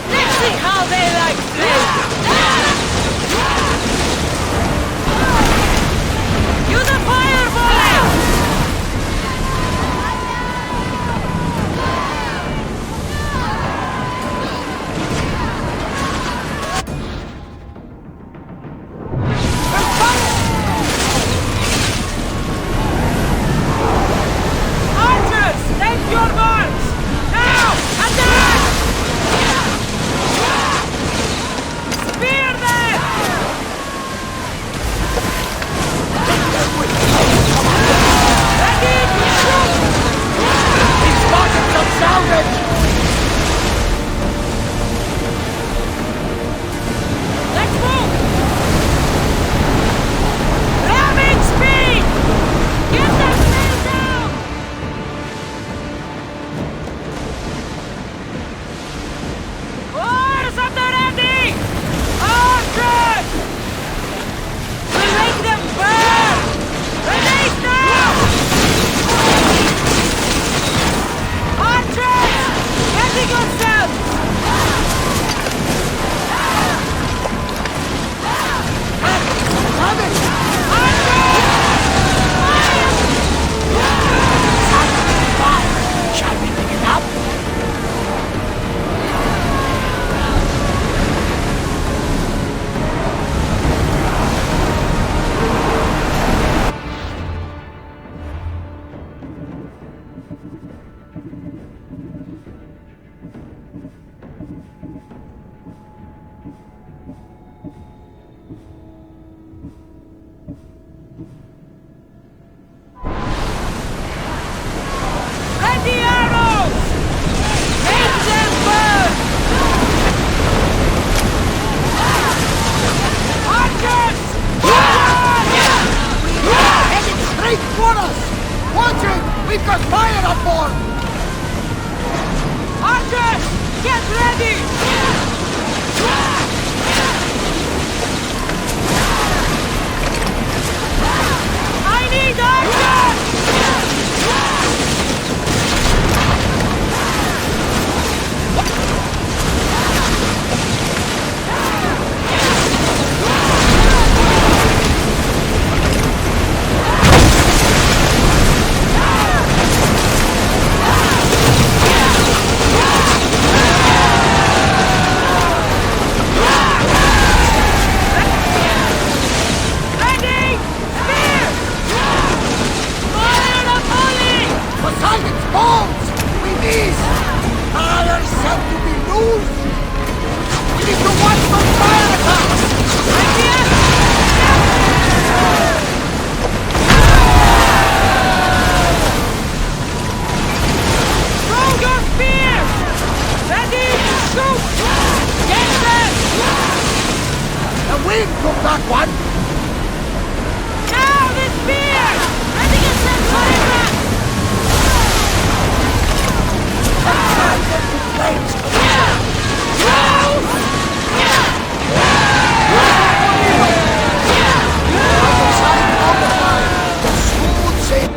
Let's see how they like slaves! Use a fireball! Archers, take your guns! Now, attack! Spear them! Ready to shoot! He's spotted some salvage! Let's move! Ramming speed! Get that man down! Wars at the ready! Archers! We'll make them burn! Grenades now! Archers! Ready yourselves! Shall we pick it up? Ready arrows! Make them burn! Archers! Heading straight for us! Watch it! We've got fire on board! Archers! Get ready! I need archers! Ready! Spear! Fire the volley! Poseidon's balls! We miss! Others have to be loose! We need to watch those fire attacks! Idea! Throw your spears! Ready to shoot! Get them! The wind took that one! Now the spears! Ready to send fire! Poseidon in flames! Poseidon on the line! The smooth sail!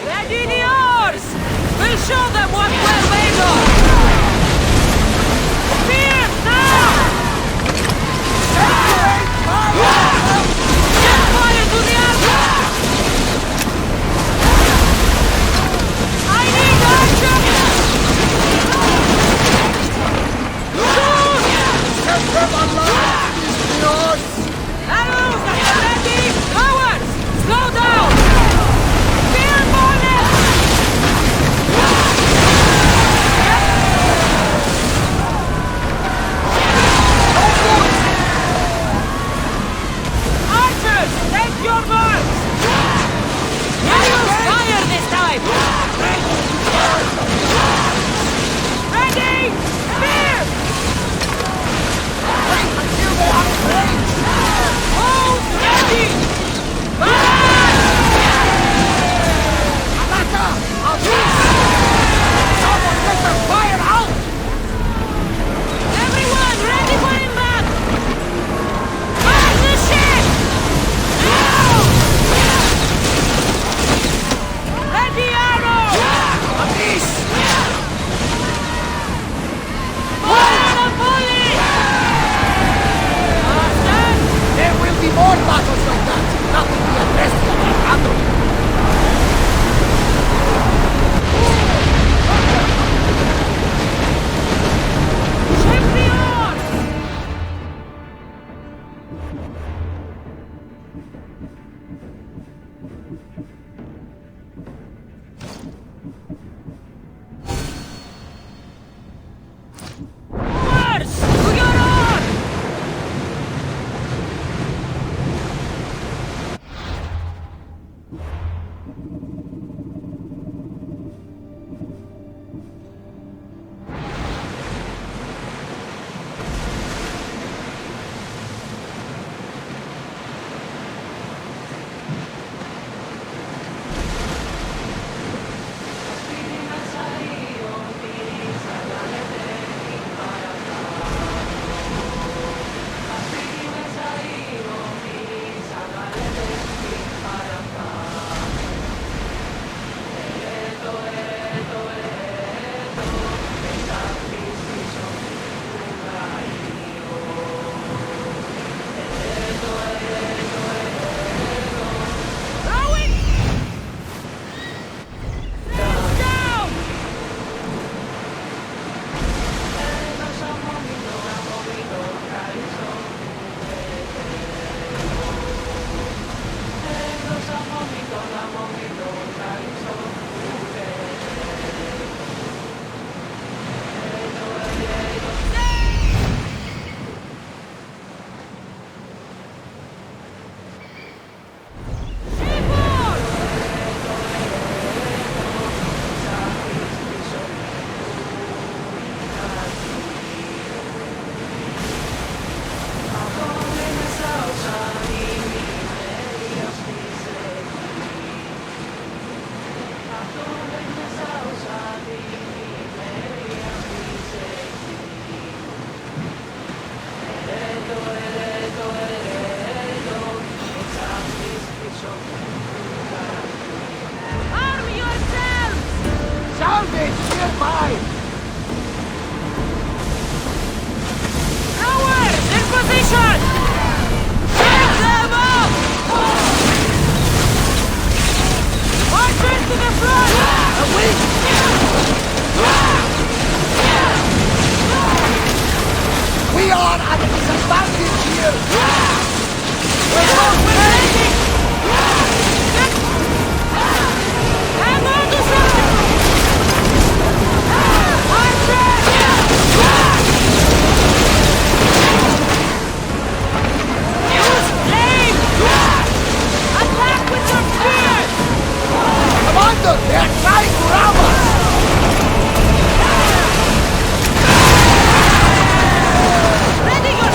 Ready the oars! We'll show them what we're made of! Spears now! Set fire to the armor! I need archers! Arrows at the ready! Cowards! Slow down! Spear bonnet! Archers! Take your marks! Arrows fire this time! Ready! Spear! Hold ready! Everyone, ready for impact! Fire the ship! Now! Ready arrow! Fire on a volley! Master! There will be more battles like that! Nothing we addressed yet, Alejandro! Ship the oars! Oars! To your oar! Rowing! Down! Seaboard! Arm yourselves! Salvage nearby! Rowers, in position! Take them up! Archers to the front! We are at a disadvantage here! We're ready! Hang on to something! Use flame! Attack with your spears! Commander, they are trying to rob us! Ready your...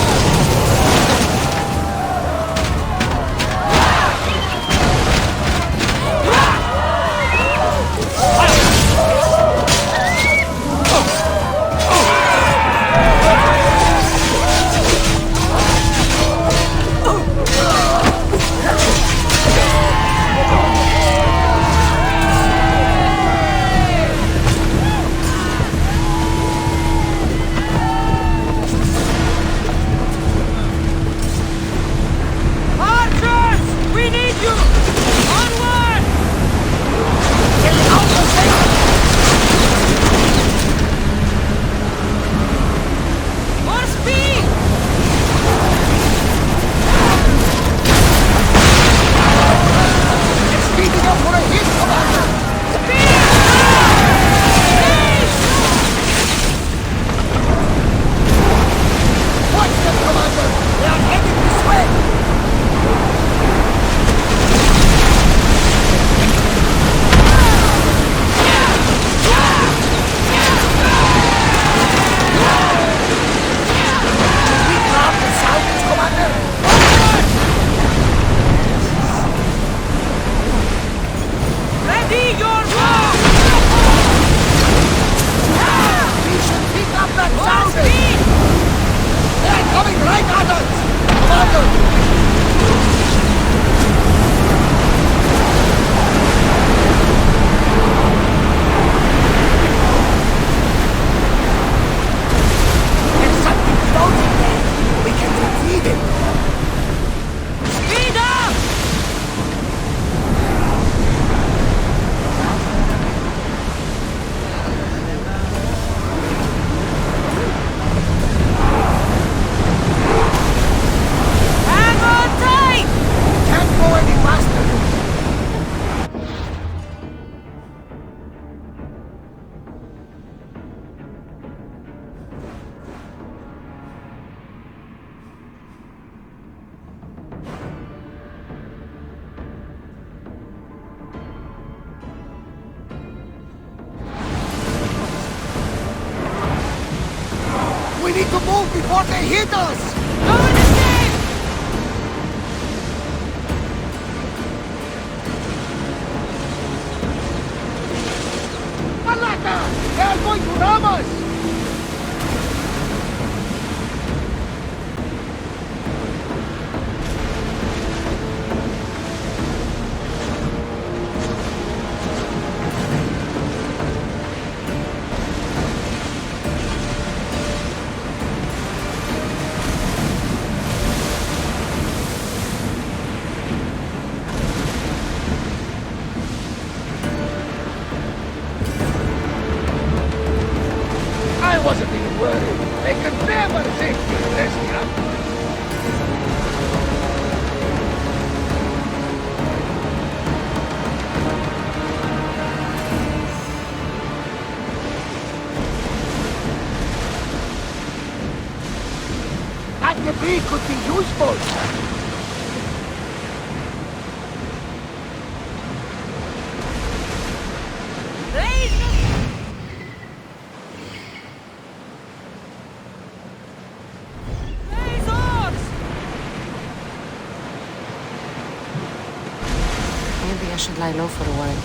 before they hit us! Go and escape! Malaka! They are going to ram us! I wasn't even worried. They could never think me this young. That debris could be useful. Maybe I should lie low for a while.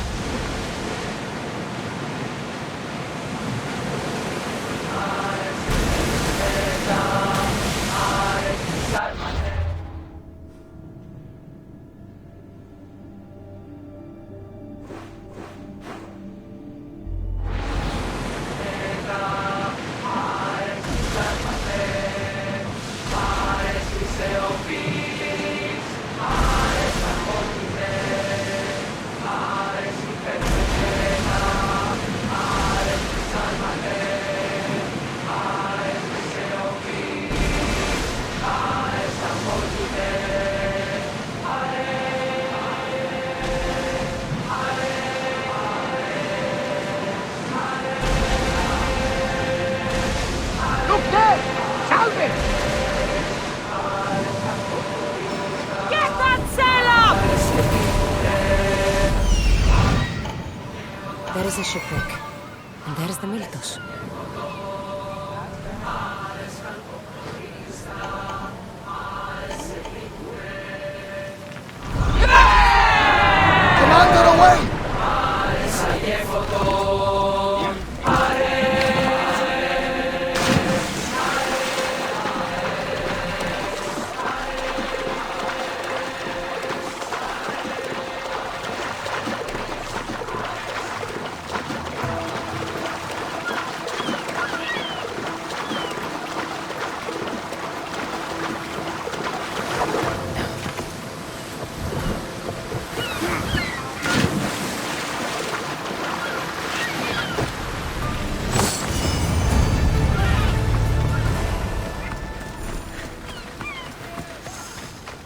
Look there! Salve! Get that sail up! There is a shipwreck. And there is the Miltos. Commander, away!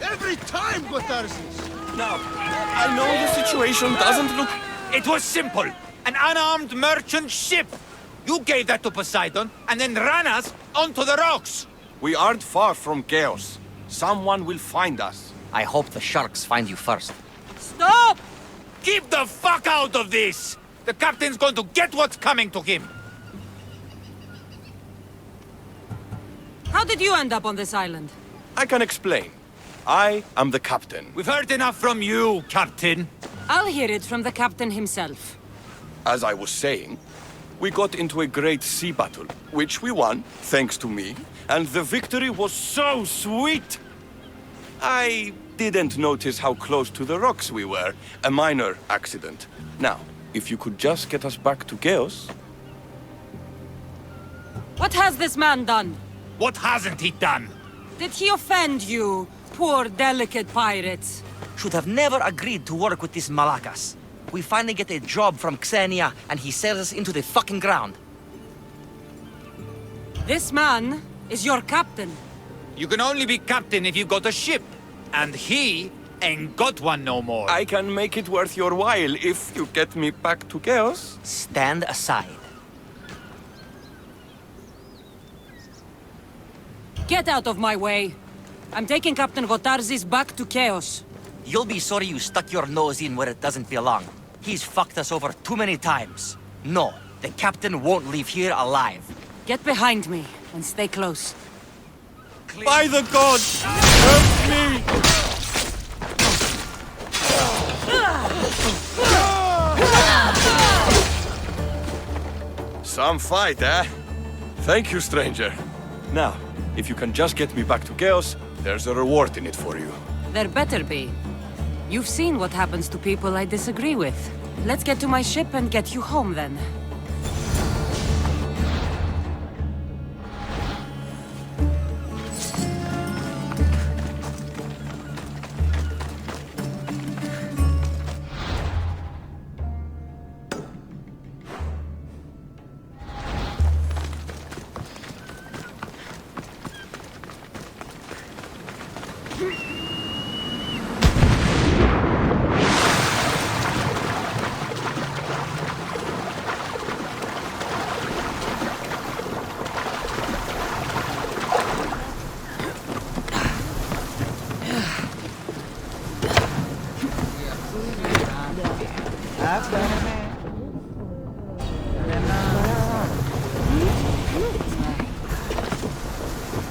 Every time, Gotharsis! Now, I know the situation doesn't look... It was simple. An unarmed merchant ship. You gave that to Poseidon and then ran us onto the rocks. We aren't far from chaos. Someone will find us. I hope the sharks find you first. Stop! Keep the fuck out of this! The captain's going to get what's coming to him. How did you end up on this island? I can explain. I am the captain. We've heard enough from you, Captain. I'll hear it from the captain himself. As I was saying, we got into a great sea battle, which we won, thanks to me, and the victory was so sweet! I didn't notice how close to the rocks we were. A minor accident. Now, if you could just get us back to Chaos... What has this man done? What hasn't he done? Did he offend you, poor delicate pirates? Should have never agreed to work with this Malakas. We finally get a job from Xenia, and he sells us into the fucking ground. This man is your captain. You can only be captain if you got a ship. And he ain't got one no more. I can make it worth your while if you get me back to Chaos. Stand aside. Get out of my way. I'm taking Captain Gotarzis back to Chaos. You'll be sorry you stuck your nose in where it doesn't belong. He's fucked us over too many times. No, the captain won't leave here alive. Get behind me and stay close. By the gods! Help me! Some fight, eh? Thank you, stranger. Now, if you can just get me back to Chaos, there's a reward in it for you. There better be. You've seen what happens to people I disagree with. Let's get to my ship and get you home, then.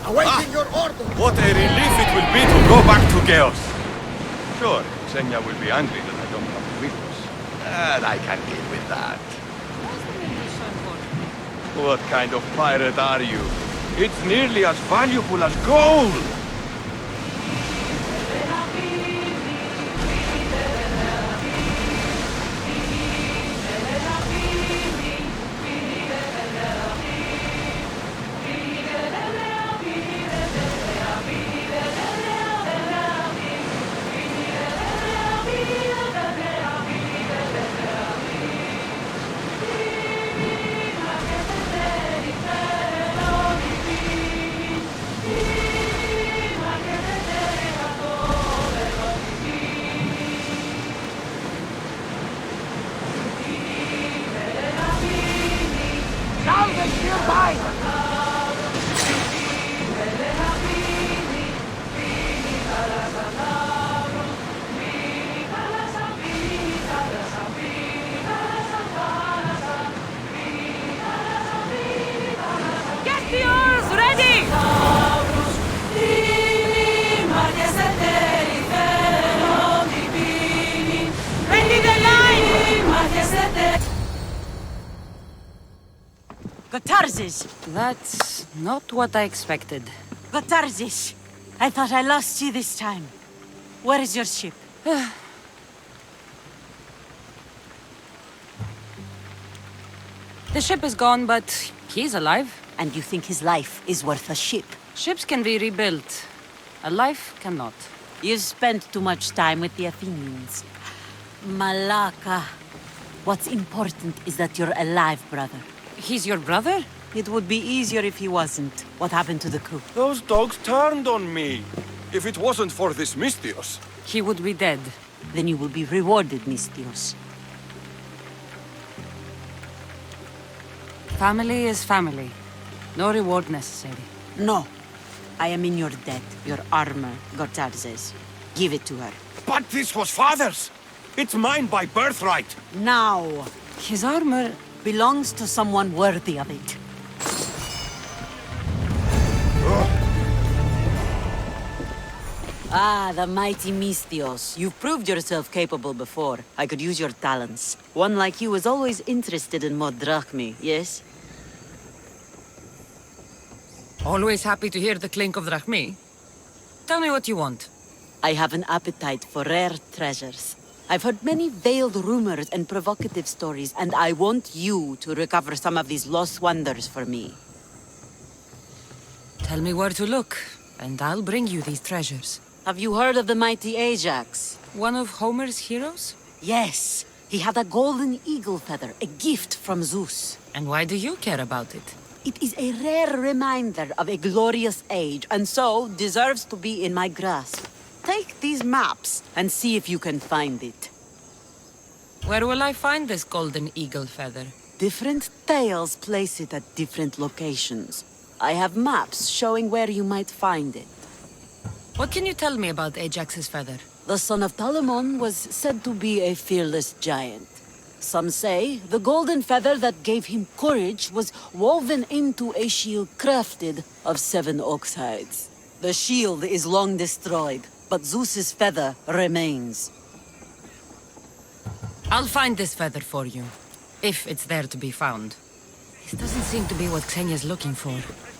Awaiting your order! What a relief it will be to go back to Chaos! Sure, Xenia will be angry that I don't have the Mythos. And I can deal with that. What kind of pirate are you? It's nearly as valuable as gold! Salvage nearby! Get the oars ready! Ready the line! Gotarzes! That's not what I expected. Gotarzes! I thought I lost you this time. Where is your ship? The ship is gone, but he's alive. And you think his life is worth a ship? Ships can be rebuilt. A life cannot. You've spent too much time with the Athenians. Malaka. What's important is that you're alive, brother. He's your brother? It would be easier if he wasn't. What happened to the crew? Those dogs turned on me. If it wasn't for this Mystios. He would be dead. Then you will be rewarded, Mystios. Family is family. No reward necessary. No. I am in your debt. Your armor, Gotarzes. Give it to her. But this was father's! It's mine by birthright! Now! His armor... Belongs to someone worthy of it. Ah, the mighty Mystios. You've proved yourself capable before. I could use your talents. One like you is always interested in more drachmi, yes? Always happy to hear the clink of drachmi. Tell me what you want. I have an appetite for rare treasures. I've heard many veiled rumors and provocative stories, and I want you to recover some of these lost wonders for me. Tell me where to look, and I'll bring you these treasures. Have you heard of the mighty Ajax? One of Homer's heroes? Yes, he had a golden eagle feather, a gift from Zeus. And why do you care about it? It is a rare reminder of a glorious age, and so deserves to be in my grasp. Take these maps and see if you can find it. Where will I find this golden eagle feather? Different tales place it at different locations. I have maps showing where you might find it. What can you tell me about Ajax's feather? The son of Telamon was said to be a fearless giant. Some say the golden feather that gave him courage was woven into a shield crafted of 7 ox hides. The shield is long destroyed, but Zeus's feather remains. I'll find this feather for you, if it's there to be found. This doesn't seem to be what Xenia's looking for.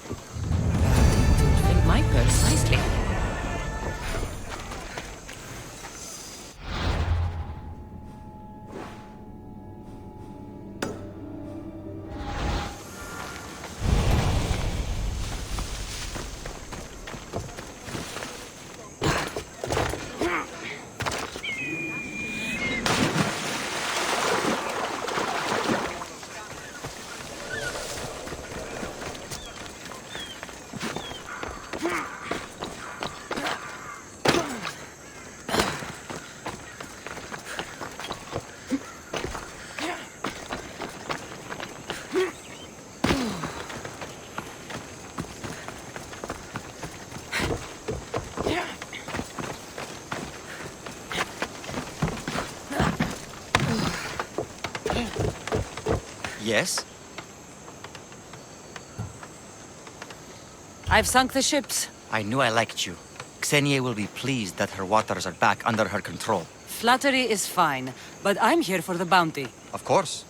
But it would fit my purse nicely. Yes? I've sunk the ships. I knew I liked you. Xenia will be pleased that her waters are back under her control. Flattery is fine, but I'm here for the bounty. Of course.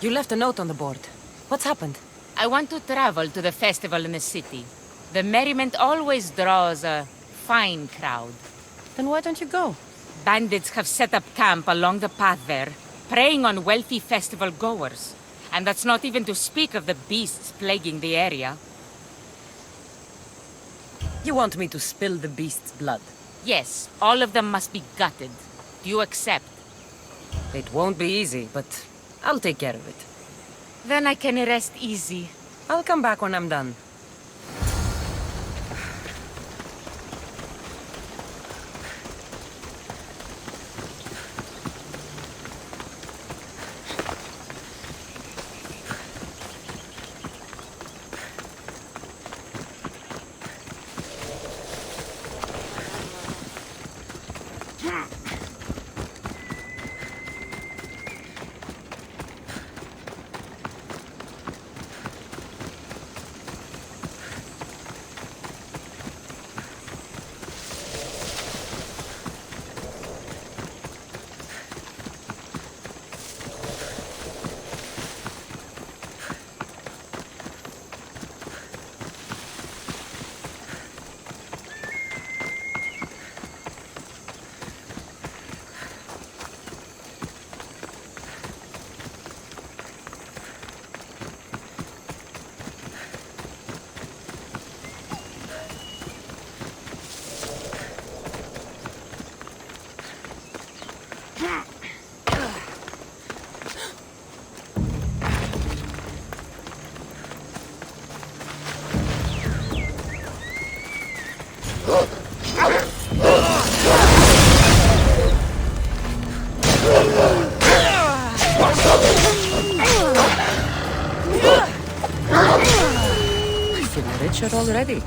You left a note on the board. What's happened? I want to travel to the festival in the city. The merriment always draws a fine crowd. Then why don't you go? Bandits have set up camp along the path there, preying on wealthy festival goers. And that's not even to speak of the beasts plaguing the area. You want me to spill the beast's blood? Yes, all of them must be gutted. Do you accept? It won't be easy, but I'll take care of it. Then I can rest easy. I'll come back when I'm done. I feel richer already.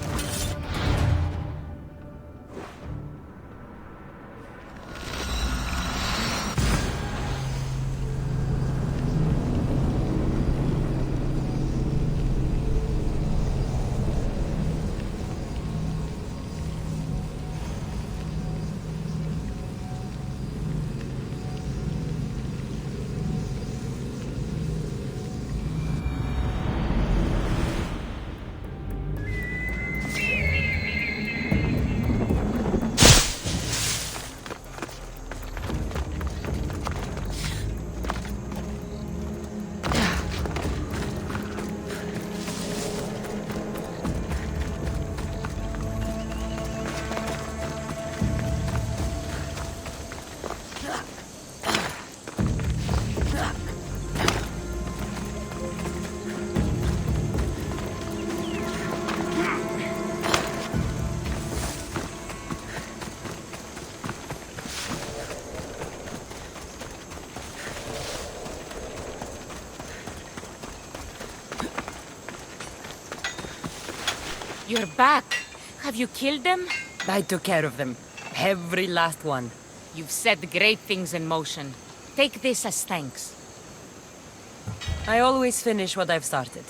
You're back. Have you killed them? I took care of them. Every last one. You've set great things in motion. Take this as thanks. I always finish what I've started.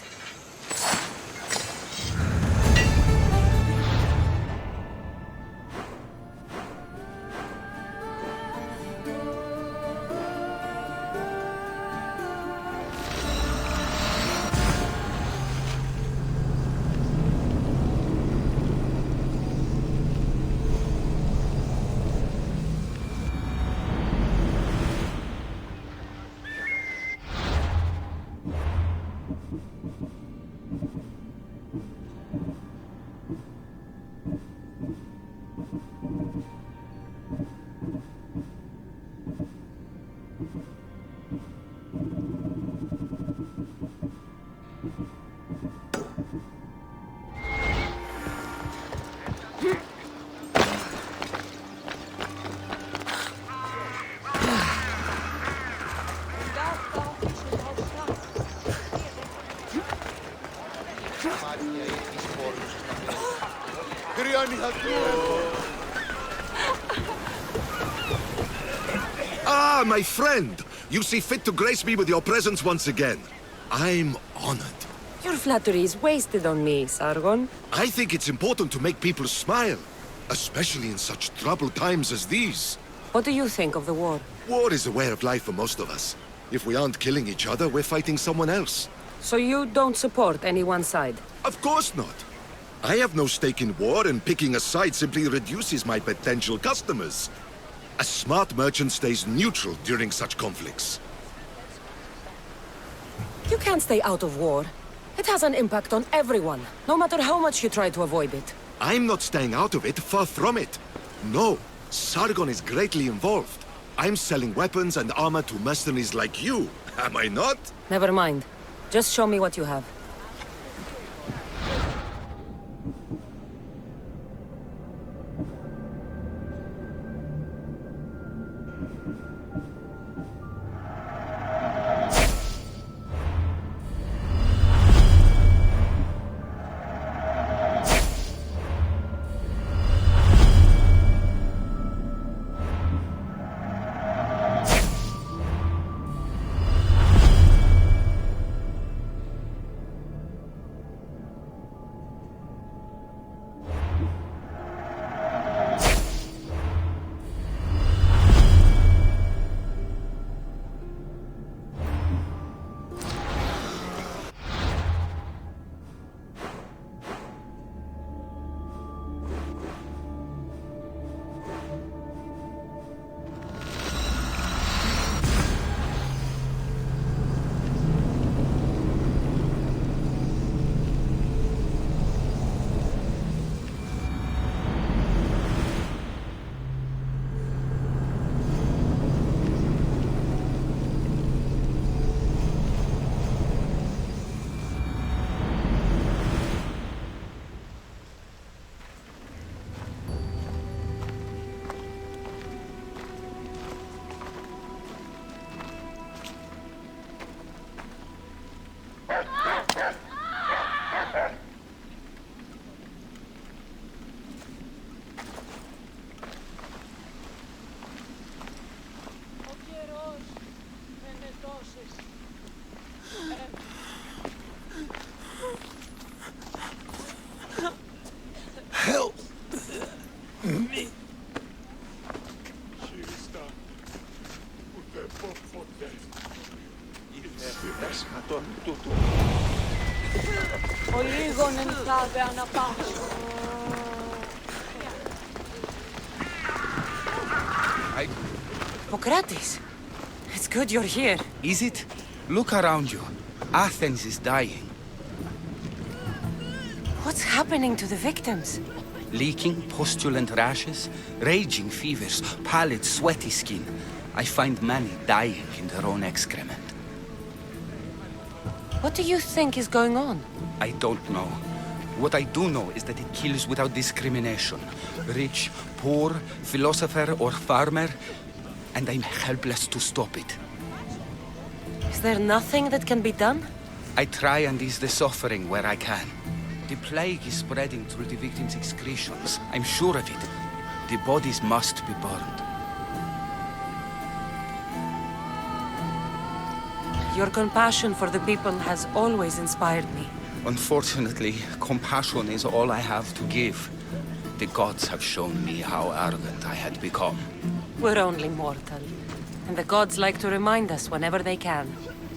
Ah, my friend! You see fit to grace me with your presence once again. I'm honored. Your flattery is wasted on me, Sargon. I think it's important to make people smile, especially in such troubled times as these. What do you think of the war? War is a way of life for most of us. If we aren't killing each other, we're fighting someone else. So you don't support any one side? Of course not. I have no stake in war, and picking a side simply reduces my potential customers. A smart merchant stays neutral during such conflicts. You can't stay out of war. It has an impact on everyone, no matter how much you try to avoid it. I'm not staying out of it, far from it. No, Sargon is greatly involved. I'm selling weapons and armor to mercenaries like you, am I not? Never mind. Just show me what you have. Pokratis, it's good you're here. Is it? Look around you. Athens is dying. What's happening to the victims? Leaking, postulant rashes, raging fevers, pallid, sweaty skin. I find many dying in their own excrement. What do you think is going on? I don't know. What I do know is that it kills without discrimination. Rich, poor, philosopher or farmer, and I'm helpless to stop it. Is there nothing that can be done? I try and ease the suffering where I can. The plague is spreading through the victims' excretions. I'm sure of it. The bodies must be burned. Your compassion for the people has always inspired me. Unfortunately, compassion is all I have to give. The gods have shown me how arrogant I had become. We're only mortal, and the gods like to remind us whenever they can.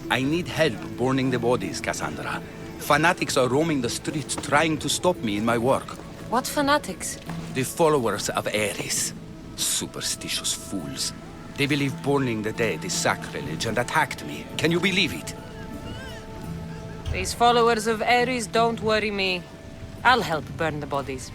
I need help burning the bodies, Cassandra. Fanatics are roaming the streets trying to stop me in my work. What fanatics? The followers of Ares. Superstitious fools. They believe burning the dead is sacrilege and attacked me. Can you believe it? These followers of Ares don't worry me. I'll help burn the bodies.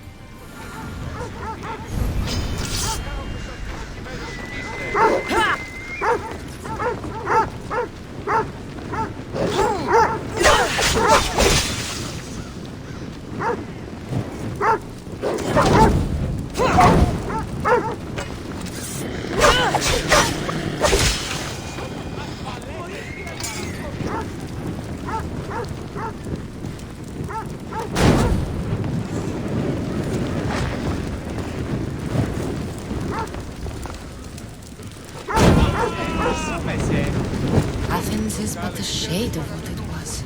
Athens is but a shade of what it was.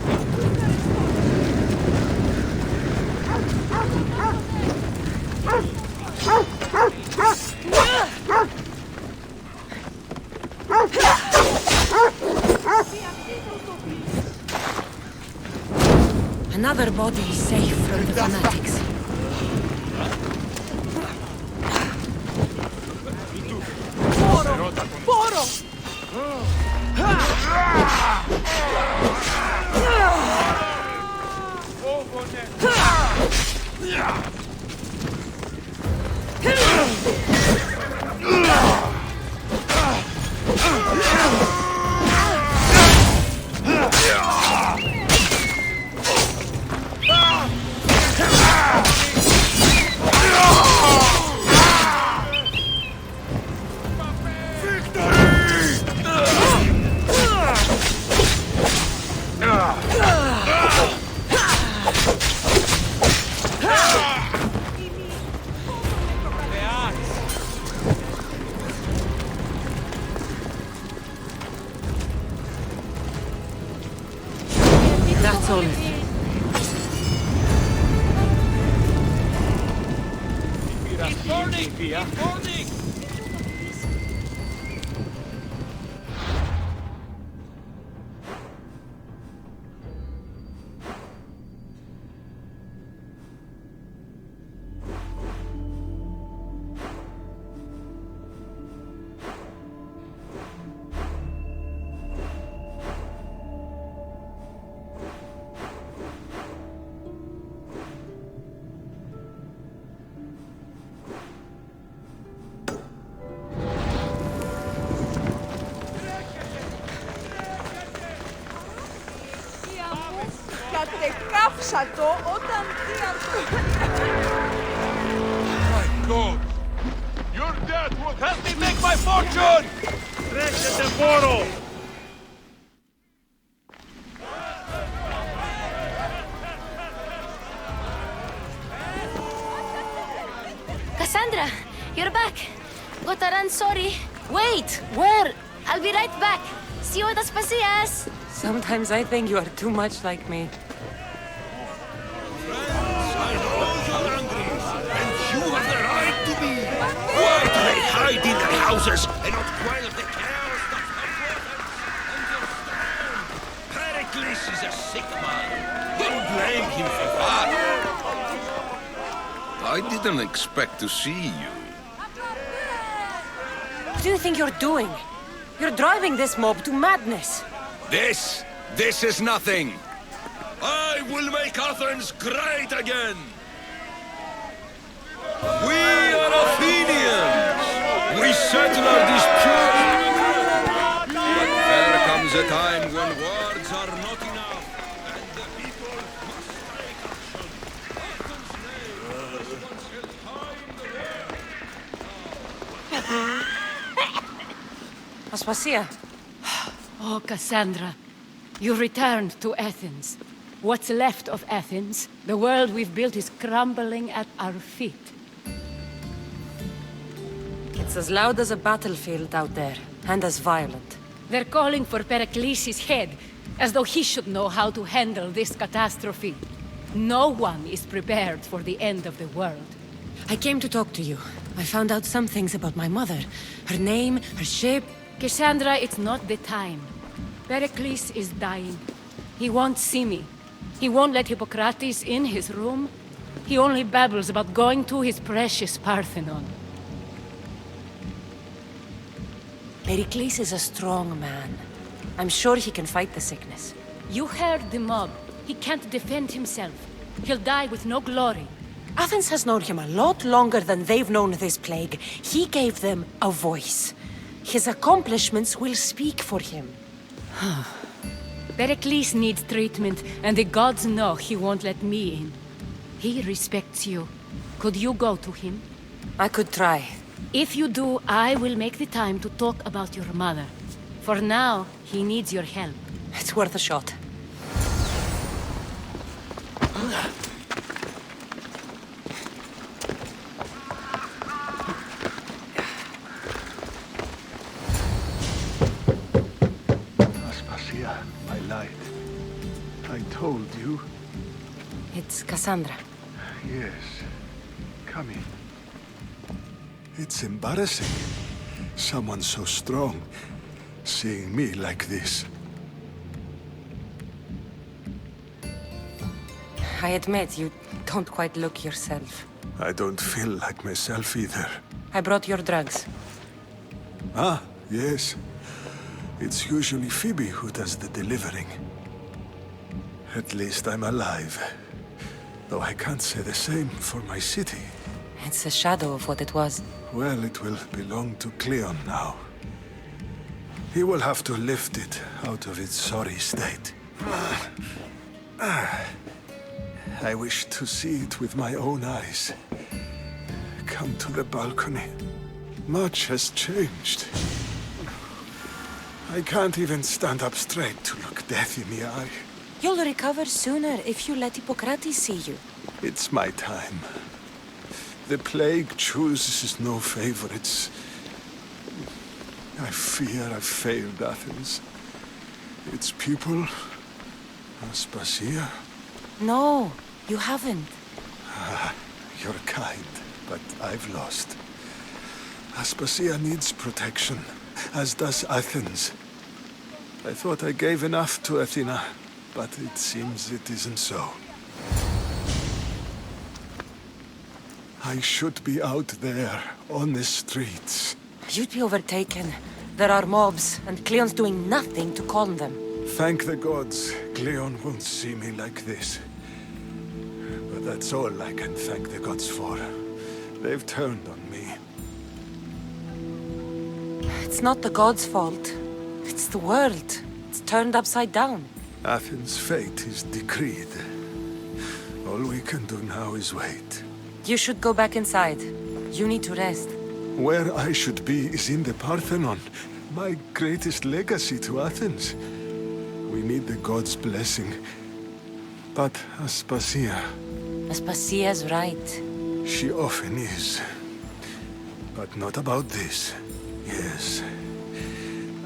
Another body is safe from the fanatics. That's all of them. It's burning! It's burning! Κατεκάψα το όταν My God! Your dad will help me make my fortune! Τρέχετε φόρο! Cassandra, you're back. Gotta run, sorry. Wait, where? I'll be right back. See you at Aspasias. Sometimes I think you are too much like me. You have the right to be. Why do they hide in their houses and not quell the chaos that I didn't expect to see you. What do you think you're doing? You're driving this mob to madness. This is nothing. I will make Athens great again. We are Athenians. We settle our disputes. But there comes a time when words are not enough, and the people must take action. Athens' name was once held high in the air. Aspasia. Oh, Cassandra. You returned to Athens. What's left of Athens, the world we've built is crumbling at our feet. It's as loud as a battlefield out there, and as violent. They're calling for Pericles' head, as though he should know how to handle this catastrophe. No one is prepared for the end of the world. I came to talk to you. I found out some things about my mother. Her name, her ship. Cassandra, it's not the time. Pericles is dying. He won't see me. He won't let Hippocrates in his room. He only babbles about going to his precious Parthenon. Pericles is a strong man. I'm sure he can fight the sickness. You heard the mob. He can't defend himself. He'll die with no glory. Athens has known him a lot longer than they've known this plague. He gave them a voice. His accomplishments will speak for him. Pericles needs treatment, and the gods know he won't let me in. He respects you. Could you go to him? I could try. If you do, I will make the time to talk about your mother. For now, he needs your help. It's worth a shot. Aspasia, I lied. I told you. It's Cassandra. Yes. Come in. It's embarrassing. Someone so strong, seeing me like this. I admit, you don't quite look yourself. I don't feel like myself either. I brought your drugs. Ah, yes. It's usually Phoebe who does the delivering. At least I'm alive. Though I can't say the same for my city. It's a shadow of what it was. Well, it will belong to Cleon now. He will have to lift it out of its sorry state. I wish to see it with my own eyes. Come to the balcony. Much has changed. I can't even stand up straight to look death in the eye. You'll recover sooner if you let Hippocrates see you. It's my time. The plague chooses no favorites. I fear I've failed Athens. Its people, Aspasia. No, you haven't. You're kind, but I've lost. Aspasia needs protection, as does Athens. I thought I gave enough to Athena, but it seems it isn't so. I should be out there, on the streets. You'd be overtaken. There are mobs, and Cleon's doing nothing to calm them. Thank the gods, Cleon won't see me like this. But that's all I can thank the gods for. They've turned on me. It's not the gods' fault. It's the world. It's turned upside down. Athens' fate is decreed. All we can do now is wait. You should go back inside. You need to rest. Where I should be is in the Parthenon, my greatest legacy to Athens. We need the gods' blessing. But Aspasia... Aspasia's right. She often is. But not about this. Yes.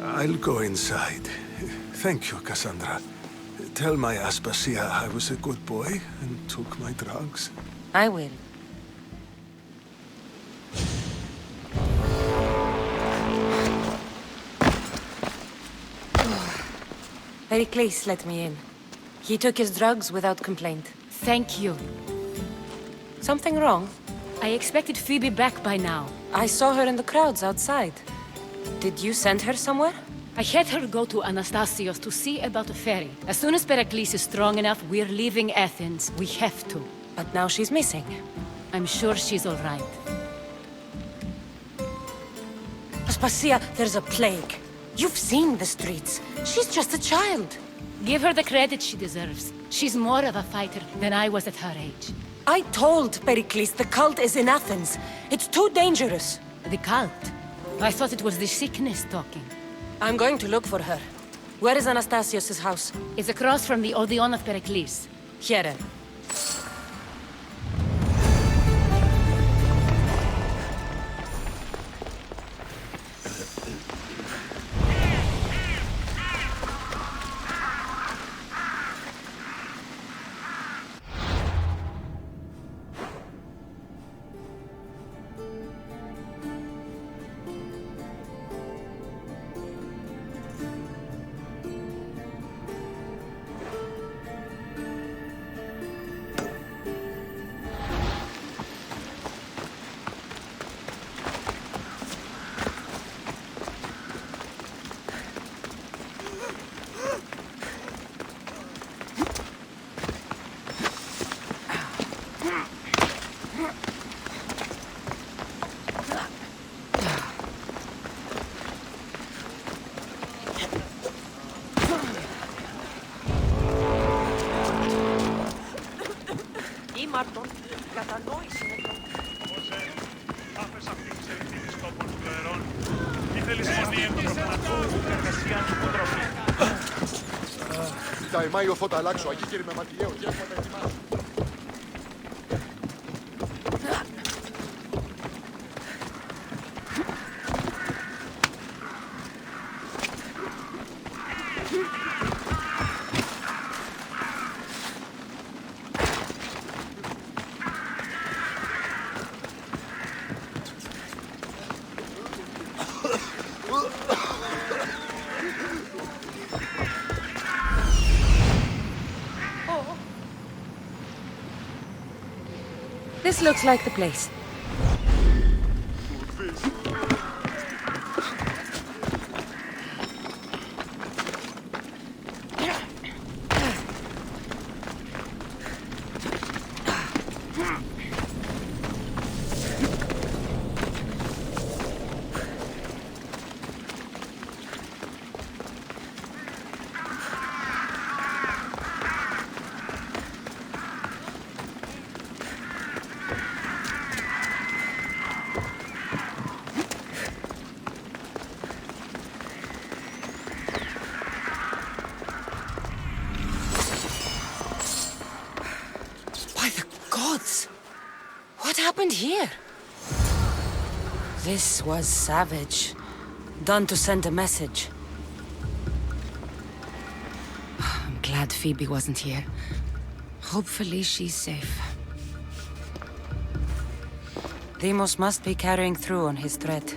I'll go inside. Thank you, Cassandra. Tell my Aspasia I was a good boy and took my drugs. I will. Pericles let me in. He took his drugs without complaint. Thank you. Something wrong? I expected Phoebe back by now. I saw her in the crowds outside. Did you send her somewhere? I had her go to Anastasios to see about a ferry. As soon as Pericles is strong enough, we're leaving Athens. We have to. But now she's missing. I'm sure she's all right. Aspasia, there's a plague. You've seen the streets. She's just a child. Give her the credit she deserves. She's more of a fighter than I was at her age. I told Pericles the cult is in Athens. It's too dangerous. The cult? I thought it was the sickness talking. I'm going to look for her. Where is Anastasios' house? It's across from the Odeon of Pericles. Here. Μάρτον, κατανόηση με τον... Άφες αυτή τη ξερτήνη σκόπων του κλερών. Ήθελες φωνή εν το προφανατικό του εργασία του υποτροφή. Τα εμάιο φώτα αλλάξω, αγί κύριε με μαρτιλιαίο, γεύματα ετοιμάσου. This looks like the place. What happened here? This was savage. Done to send a message. I'm glad Phoebe wasn't here. Hopefully she's safe. Deimos must be carrying through on his threat.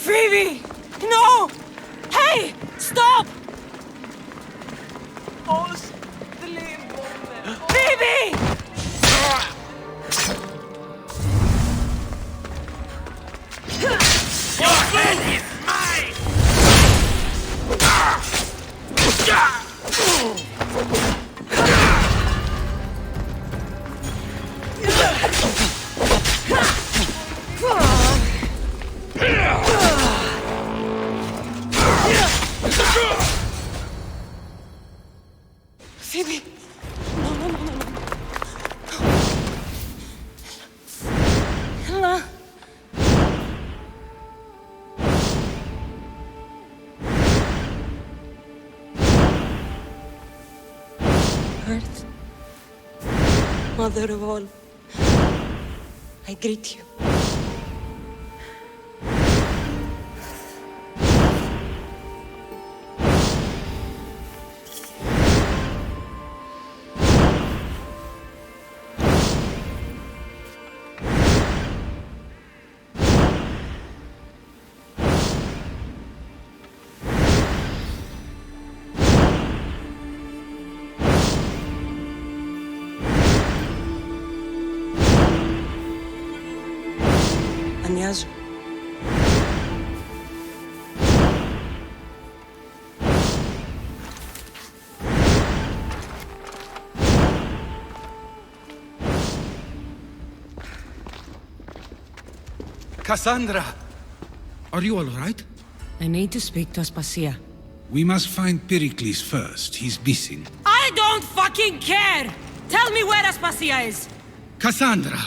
Phoebe! No! Hey! Stop! Phoebe! Your head is mine! Phoebe! No, no, no, no, no. Helena! Earth, Mother of all, I greet you. Ανιάζω. Cassandra! Are you all right? I need to speak to Aspasia. We must find Pericles first. He's missing. I don't fucking care! Tell me where Aspasia is! Cassandra!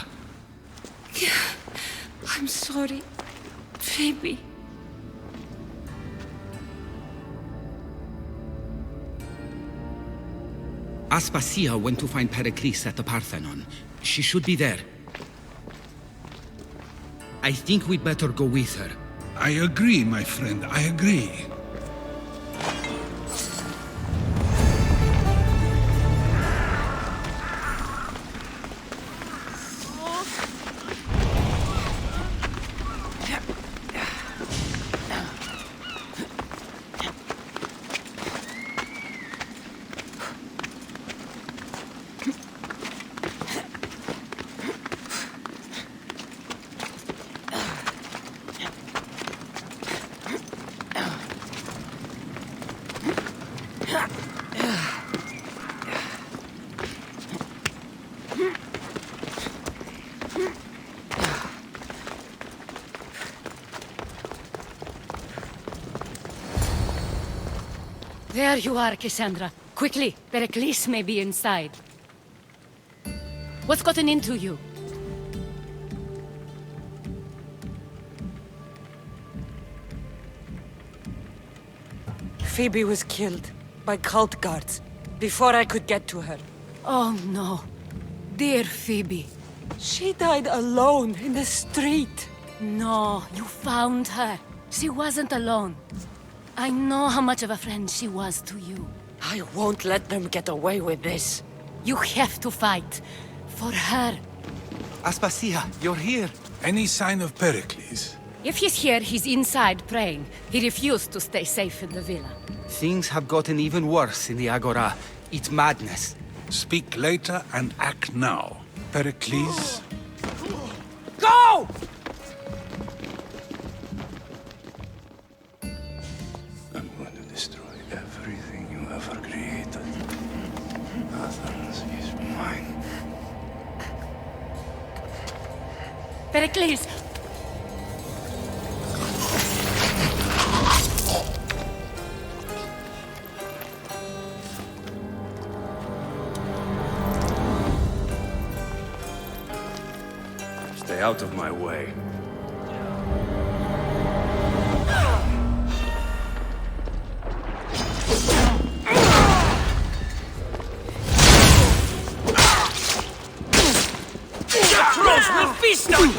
I'm sorry, Phoebe. Aspasia went to find Pericles at the Parthenon. She should be there. I think we'd better go with her. I agree, my friend. I agree. There you are, Cassandra. Quickly, Pericles may be inside. What's gotten into you? Phoebe was killed by cult guards before I could get to her. Oh no. Dear Phoebe. She died alone in the street. No, you found her. She wasn't alone. I know how much of a friend she was to you. I won't let them get away with this. You have to fight. For her. Aspasia, you're here. Any sign of Pericles? If he's here, he's inside praying. He refused to stay safe in the villa. Things have gotten even worse in the Agora. It's madness. Speak later and act now. Pericles? Go! I'm going to destroy everything you ever created. Athens is mine. Pericles! Stay out of my way. Trolls will feast on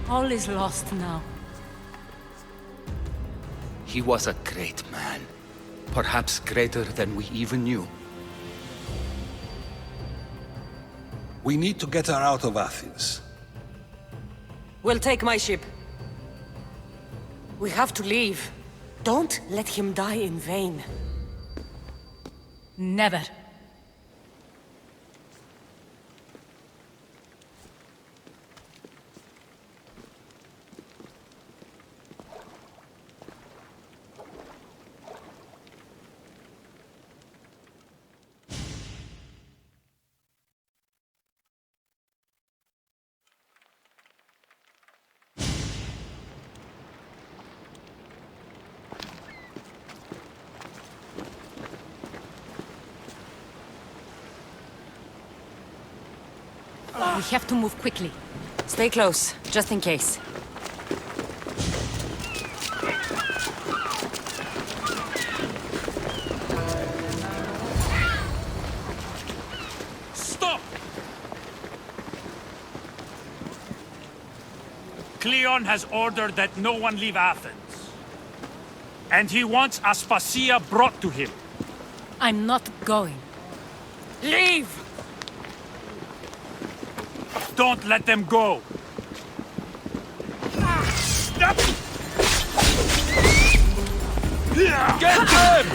All is lost now. He was a great man. Perhaps greater than we even knew. We need to get her out of Athens. We'll take my ship. We have to leave. Don't let him die in vain. Never. We have to move quickly. Stay close, just in case. Stop! Cleon has ordered that no one leave Athens. And he wants Aspasia brought to him. I'm not going. Leave! Don't let them go! Get them!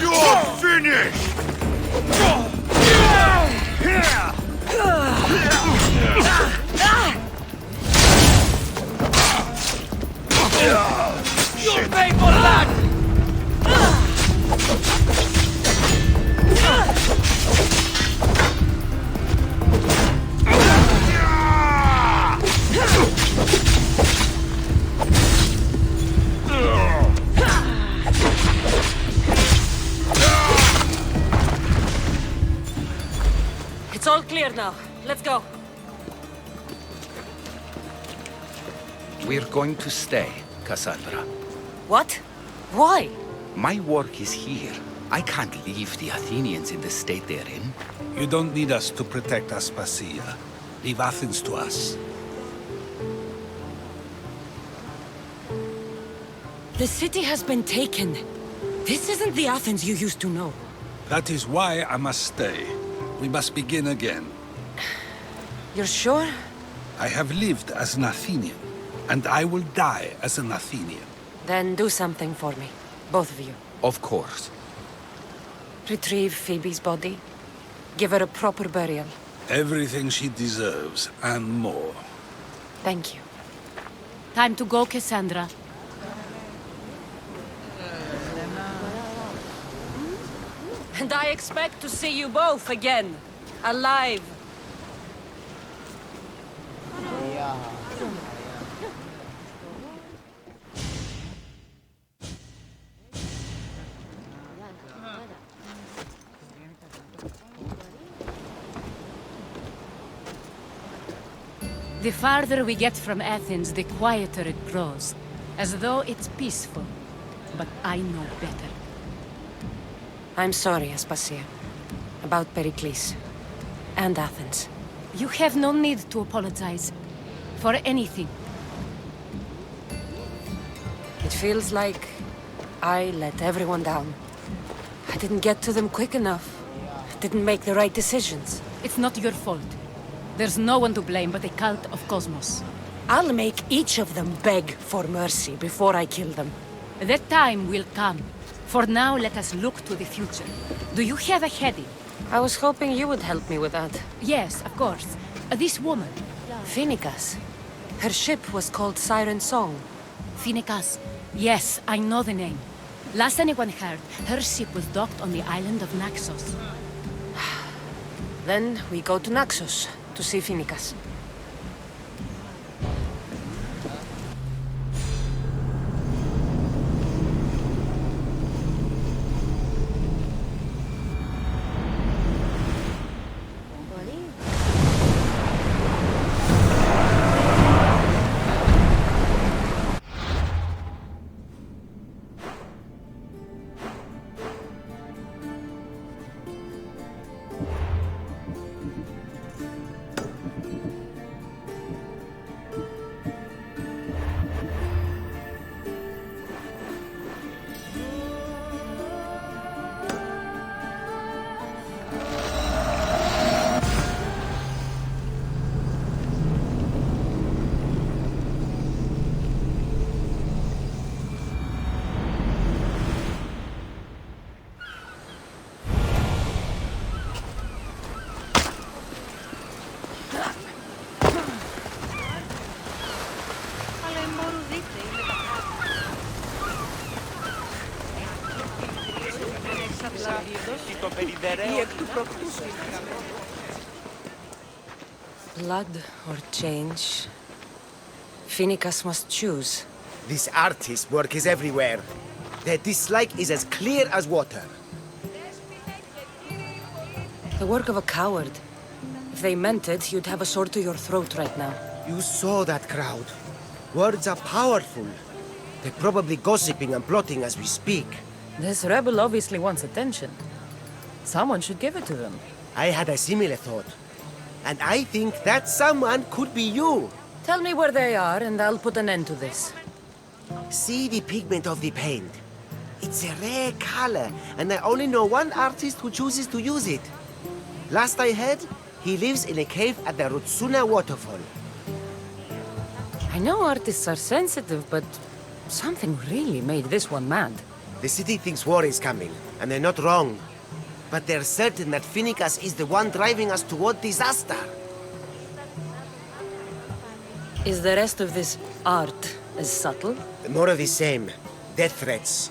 You're finished! You'll pay for that! It's all clear now. Let's go. We're going to stay, Cassandra. What? Why? My work is here. I can't leave the Athenians in the state they're in. You don't need us to protect Aspasia. Leave Athens to us. The city has been taken. This isn't the Athens you used to know. That is why I must stay. We must begin again. You're sure? I have lived as an Athenian, and I will die as an Athenian. Then do something for me. Both of you. Of course. Retrieve Phoebe's body. Give her a proper burial. Everything she deserves, and more. Thank you. Time to go, Cassandra. And I expect to see you both again. Alive. The farther we get from Athens, the quieter it grows. As though it's peaceful. But I know better. I'm sorry, Aspasia. About Pericles. And Athens. You have no need to apologize. For anything. It feels like I let everyone down. I didn't get to them quick enough. I didn't make the right decisions. It's not your fault. There's no one to blame but the cult of Cosmos. I'll make each of them beg for mercy before I kill them. That time will come. For now, let us look to the future. Do you have a heading? I was hoping you would help me with that. Yes, of course. This woman. Phoenicas. Her ship was called Siren Song. Phoenicas. Yes, I know the name. Last anyone heard, her ship was docked on the island of Naxos. Then we go to Naxos to see Phoenicas. Blood or change? Phoenicas must choose. This artist's work is everywhere. Their dislike is as clear as water. The work of a coward. If they meant it, you'd have a sword to your throat right now. You saw that crowd. Words are powerful. They're probably gossiping and plotting as we speak. This rebel obviously wants attention. Someone should give it to them. I had a similar thought. And I think that someone could be you. Tell me where they are, and I'll put an end to this. See the pigment of the paint. It's a rare color, and I only know one artist who chooses to use it. Last I heard, He lives in a cave at the Rutsuna waterfall. I know artists are sensitive, but something really made this one mad. The city thinks war is coming, and they're not wrong. But they're certain that Finicus is the one driving us toward disaster. Is the rest of this art as subtle? More of the same. Death threats.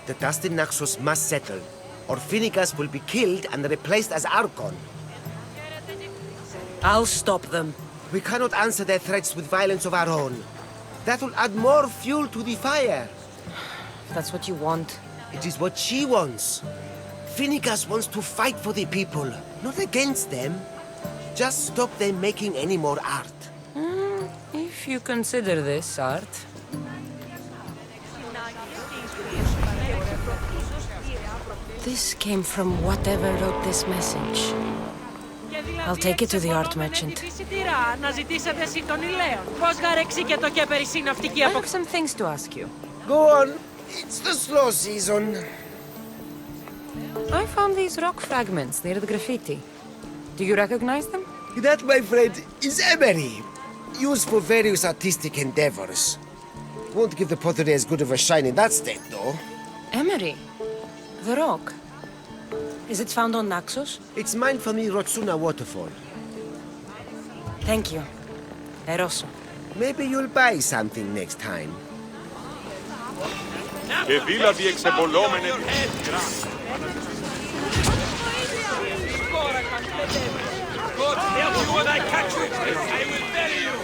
The dust in Naxos must settle, or Finicus will be killed and replaced as Archon. I'll stop them. We cannot answer their threats with violence of our own. That will add more fuel to the fire. If that's what you want. It is what she wants. Finicus wants to fight for the people, not against them. Just stop them making any more art. If you consider this art. This came from whatever wrote this message. I'll take it to the art merchant. I have some things to ask you. Go on. It's the slow season. I found these rock fragments near the graffiti. Do you recognize them? That, my friend, is emery. Used for various artistic endeavors. Won't give the pottery as good of a shine in that state, though. Emery? The rock? Is it found on Naxos? It's mined from the Rutsuna waterfall. Thank you. Eroso. Maybe you'll buy something next time. Και δηλαδή εξεμπολόμενε... When I catch you, I will bury you!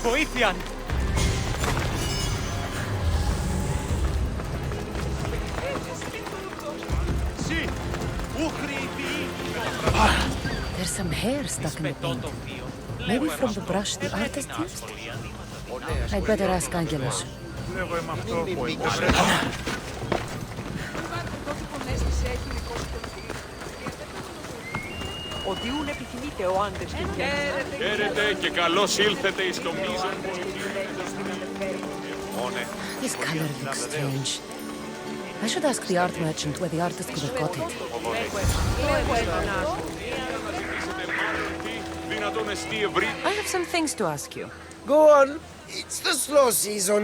Βοήθειαν! There's some hair stuck in the paint. Maybe from the brush the artist used? I'd better ask Angelos. Ο Διούν επιθυμείται ο άντρες και Χαίρετε και καλώς ήλθετε εις το μείζον. This color looks strange. I should ask the art merchant where the artist could have got it. I have some things to ask you. Go on. It's the slow season.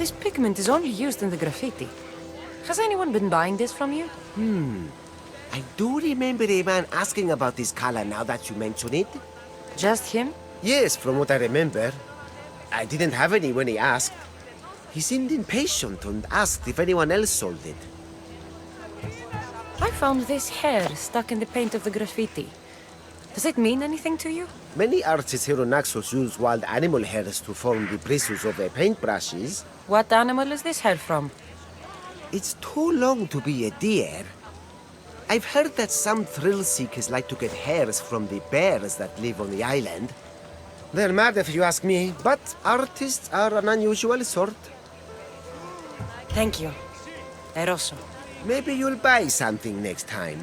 This pigment is only used in the graffiti. Has anyone been buying this from you? I do remember a man asking about this color now that you mention it. Just him? Yes, from what I remember. I didn't have any when he asked. He seemed impatient and asked if anyone else sold it. I found this hair stuck in the paint of the graffiti. Does it mean anything to you? Many artists here on Naxos use wild animal hairs to form the bristles of their paintbrushes. What animal is this hair from? It's too long to be a deer. I've heard that some thrill seekers like to get hairs from the bears that live on the island. They're mad if you ask me, but artists are an unusual sort. Thank you. Eroso. Maybe you'll buy something next time.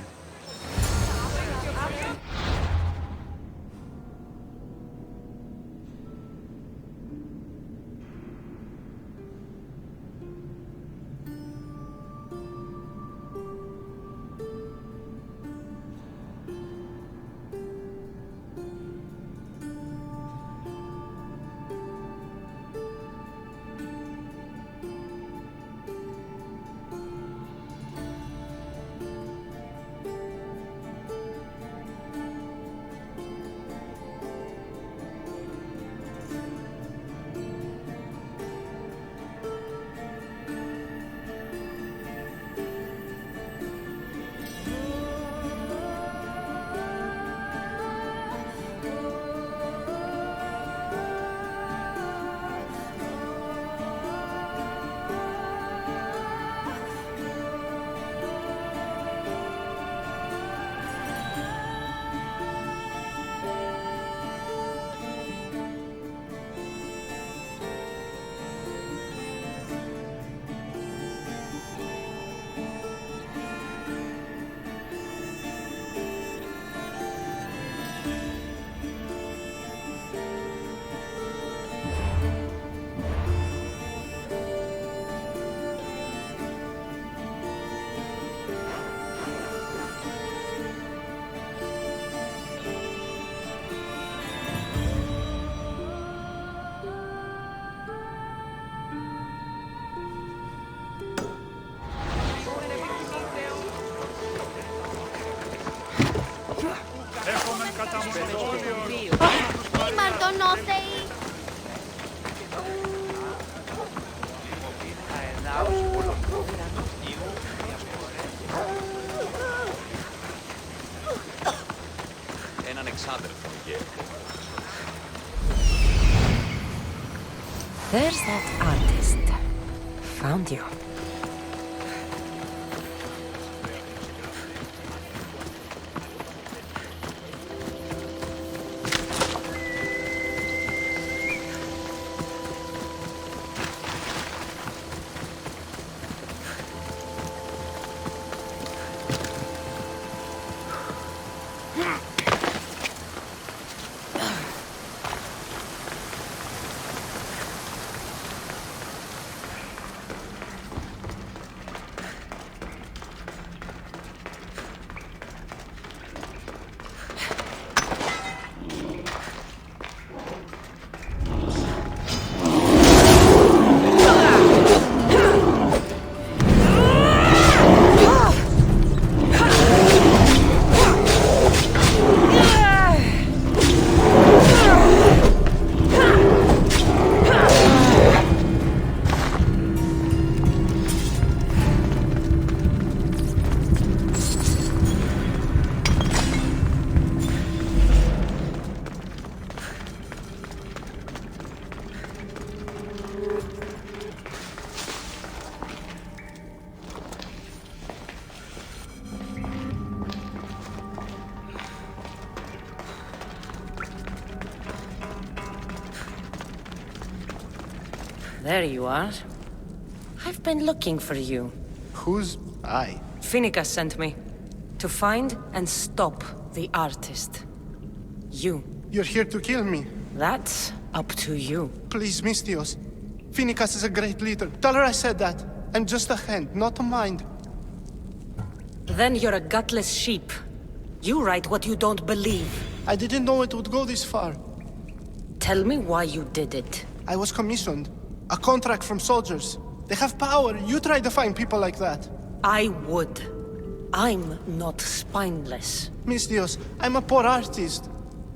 There's that artist. Found you. There you are. I've been looking for you. Who's I? Finicus sent me. To find and stop the artist. You. You're here to kill me. That's up to you. Please, Mistios. Finicus is a great leader. Tell her I said that. I'm just a hand, not a mind. Then you're a gutless sheep. You write what you don't believe. I didn't know it would go this far. Tell me why you did it. I was commissioned. A contract from soldiers. They have power. You try to find people like that. I would. I'm not spineless. Mistios, I'm a poor artist.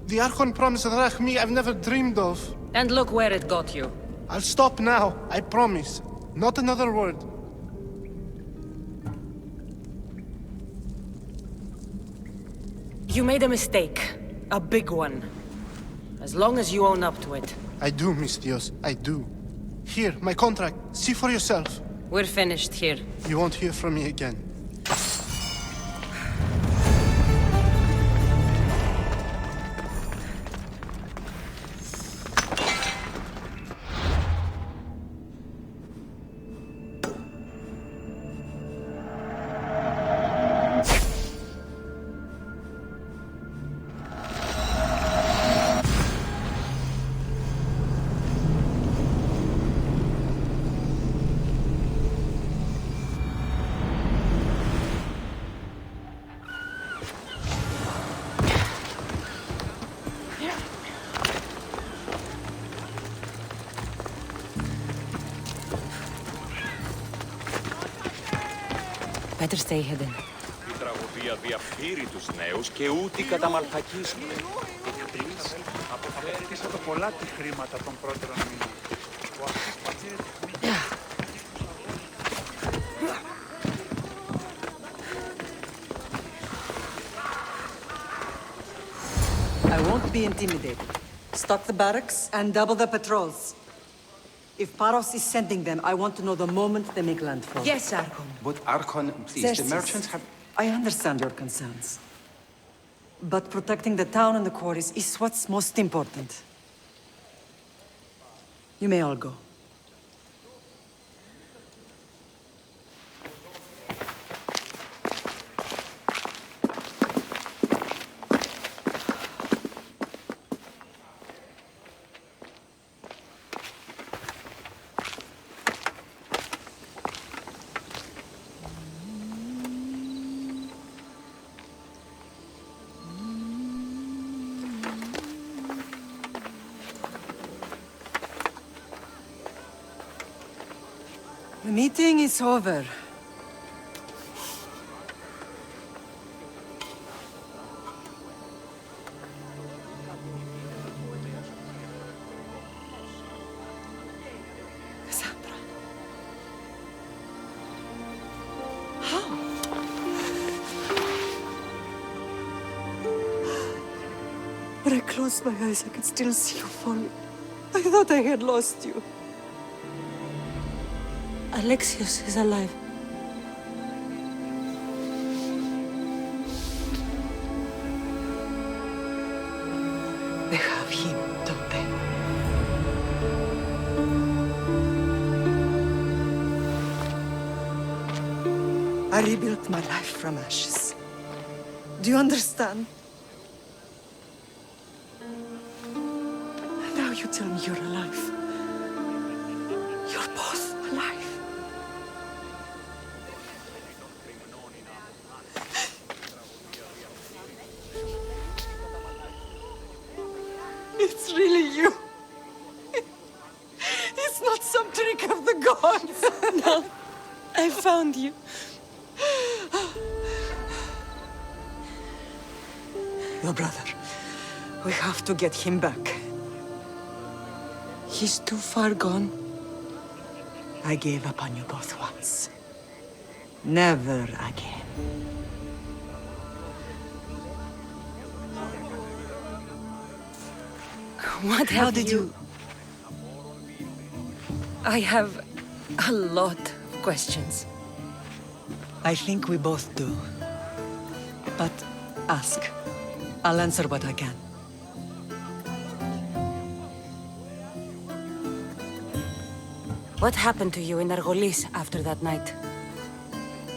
The Archon promised Rach me I've never dreamed of. And look where it got you. I'll stop now, I promise. Not another word. You made a mistake. A big one. As long as you own up to it. I do, Mistios, I do. Here, my contract. See for yourself. We're finished here. You won't hear from me again. Better stay hidden. Η τραγωδία διαφθείρει τους νέους και ούτε καταμαλθακίζουν. Αποφέρει το πολλά τη χρήματα των πρώτερων μήνων. I won't be intimidated. Stock the barracks and double the patrols. If Paros is sending them, I want to know the moment they make landfall. Yes, Archon. But Archon, please, the Xerxes, merchants have... I understand your concerns. But protecting the town and the quarries is what's most important. You may all go. The meeting is over. Cassandra. How? When I closed my eyes, I could still see you falling. I thought I had lost you. Alexios is alive. They have him, don't they? I rebuilt my life from ashes. Do you understand? Now you tell me you're alive. You're both alive. It's really you. It's not some trick of the gods. No, I found you. Your brother. We have to get him back. He's too far gone. I gave up on you both once. Never again. What How have did you... I have a lot of questions. I think we both do. But ask. I'll answer what I can. What happened to you in Argolis after that night?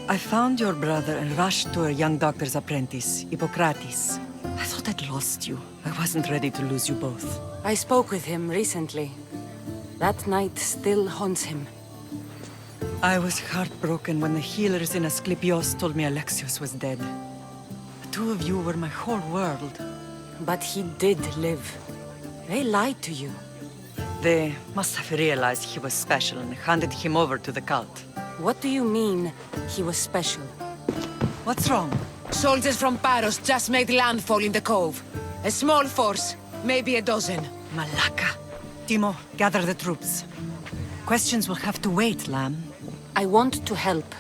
I found your brother and rushed to a young doctor's apprentice, Hippocrates. I thought I'd lost you. I wasn't ready to lose you both. I spoke with him recently. That night still haunts him. I was heartbroken when the healers in Asclepios told me Alexios was dead. The two of you were my whole world. But he did live. They lied to you. They must have realized he was special and handed him over to the cult. What do you mean, he was special? What's wrong? Soldiers from Paros just made landfall in the cove. A small force, maybe a dozen. Malaka. Timo, gather the troops. Questions will have to wait, Lamb. I want to help.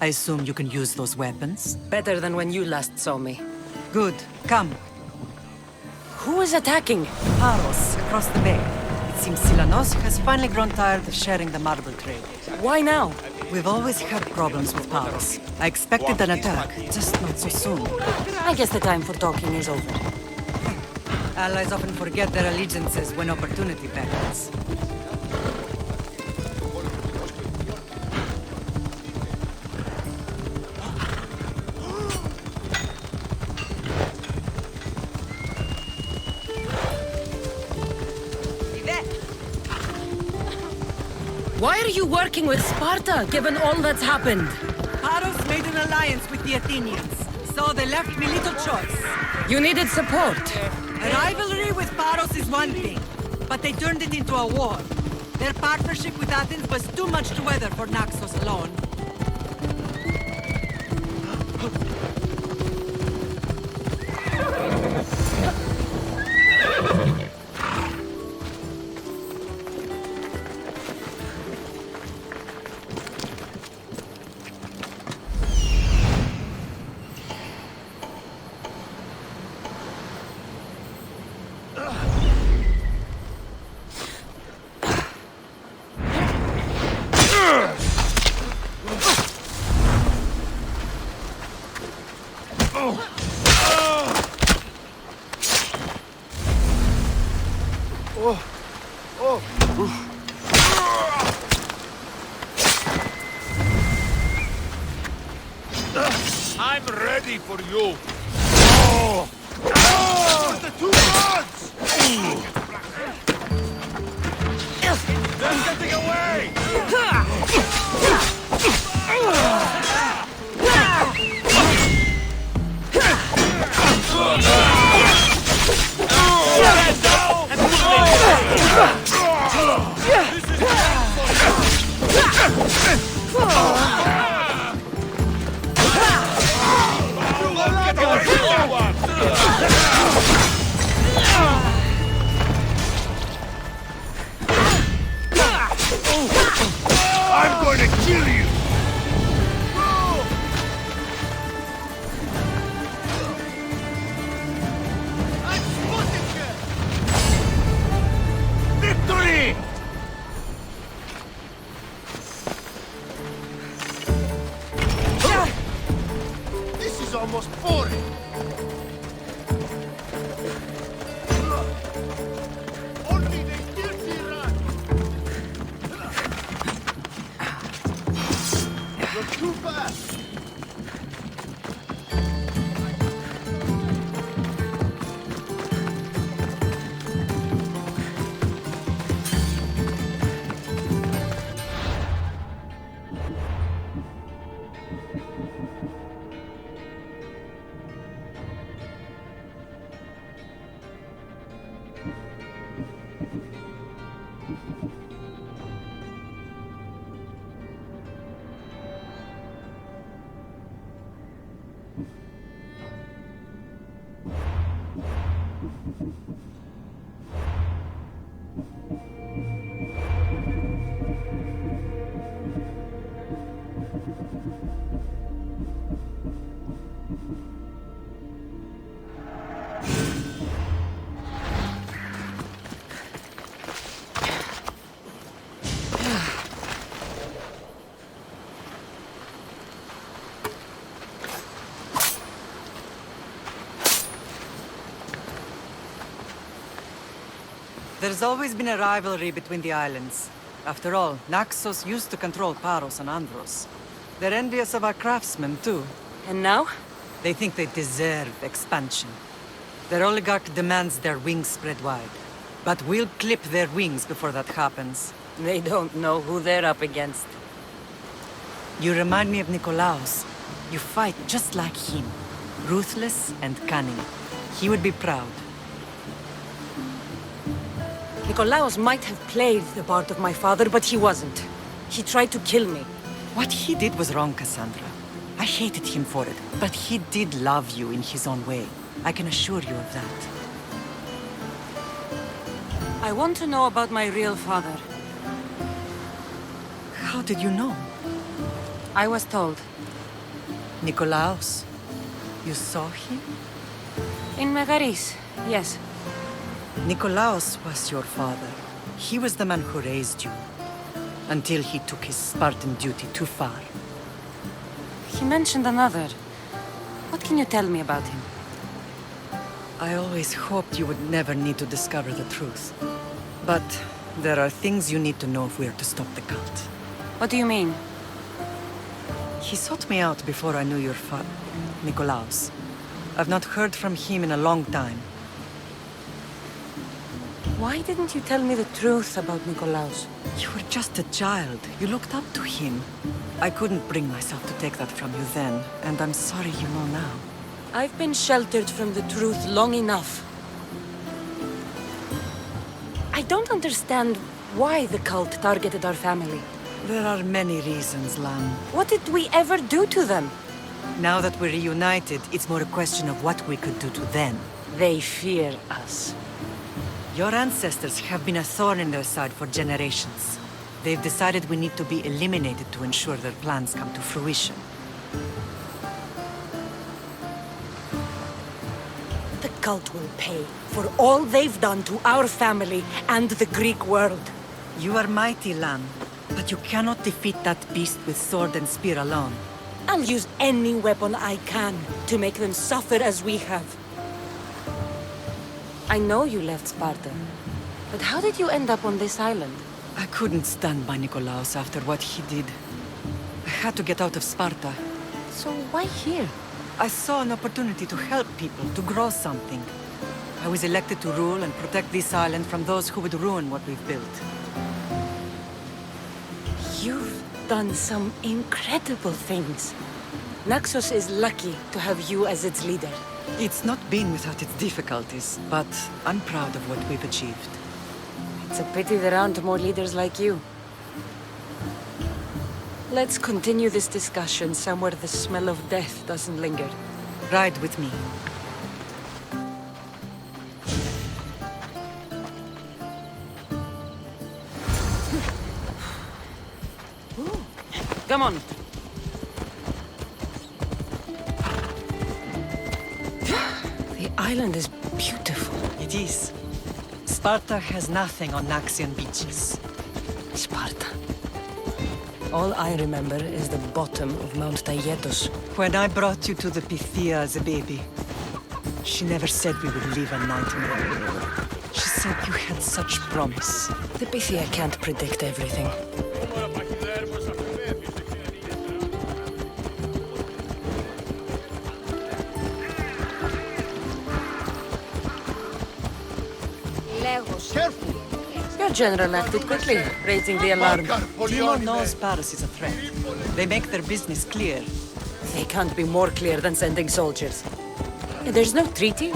I assume you can use those weapons? Better than when you last saw me. Good. Come. Who is attacking? Paros, across the bay. It seems Silanos has finally grown tired of sharing the marble trade. Why now? We've always had problems with Paros. I expected an attack, just not so soon. I guess the time for talking is over. Allies often forget their allegiances when opportunity beckons. Why are you working with Sparta, given all that's happened? Paros made an alliance with the Athenians, so they left me little choice. You needed support. A rivalry with Paros is one thing, but they turned it into a war. Their partnership with Athens was too much to weather for Naxos alone. I'm ready for you. For the two gods! They're getting away! I'm going to kill you! Victory! most boring. Only the guilty run. You're too fast. There's always been a rivalry between the islands. After all, Naxos used to control Paros and Andros. They're envious of our craftsmen, too. And now? They think they deserve expansion. Their oligarch demands their wings spread wide. But we'll clip their wings before that happens. They don't know who they're up against. You remind me of Nikolaos. You fight just like him. Ruthless and cunning. He would be proud. Nikolaos might have played the part of my father, but he wasn't. He tried to kill me. What he did was wrong, Cassandra. I hated him for it, but he did love you in his own way. I can assure you of that. I want to know about my real father. How did you know? I was told. Nikolaos. You saw him? In Megaris, yes. Nikolaos was your father. He was the man who raised you. Until he took his Spartan duty too far. He mentioned another. What can you tell me about him? I always hoped you would never need to discover the truth. But there are things you need to know if we are to stop the cult. What do you mean? He sought me out before I knew your father, Nikolaos. I've not heard from him in a long time. Why didn't you tell me the truth about Nikolaos? You were just a child. You looked up to him. I couldn't bring myself to take that from you then, and I'm sorry you know now. I've been sheltered from the truth long enough. I don't understand why the cult targeted our family. There are many reasons, Lam. What did we ever do to them? Now that we're reunited, it's more a question of what we could do to them. They fear us. Your ancestors have been a thorn in their side for generations. They've decided we need to be eliminated to ensure their plans come to fruition. The cult will pay for all they've done to our family and the Greek world. You are mighty, Lam, but you cannot defeat that beast with sword and spear alone. I'll use any weapon I can to make them suffer as we have. I know you left Sparta, but how did you end up on this island? I couldn't stand by Nikolaos after what he did. I had to get out of Sparta. So why here? I saw an opportunity to help people, to grow something. I was elected to rule and protect this island from those who would ruin what we've built. You've done some incredible things. Naxos is lucky to have you as its leader. It's not been without its difficulties, but I'm proud of what we've achieved. It's a pity there aren't more leaders like you. Let's continue this discussion somewhere the smell of death doesn't linger. Ride with me. Come on. The island is beautiful. It is. Sparta has nothing on Naxian beaches. Sparta. All I remember is the bottom of Mount Tayetos. When I brought you to the Pythia as a baby, she never said we would live a nightmare. She said you had such promise. The Pythia can't predict everything. Careful! Your general acted quickly, raising the alarm. Timo knows Paris is a threat. They make their business clear. They can't be more clear than sending soldiers. There's no treaty?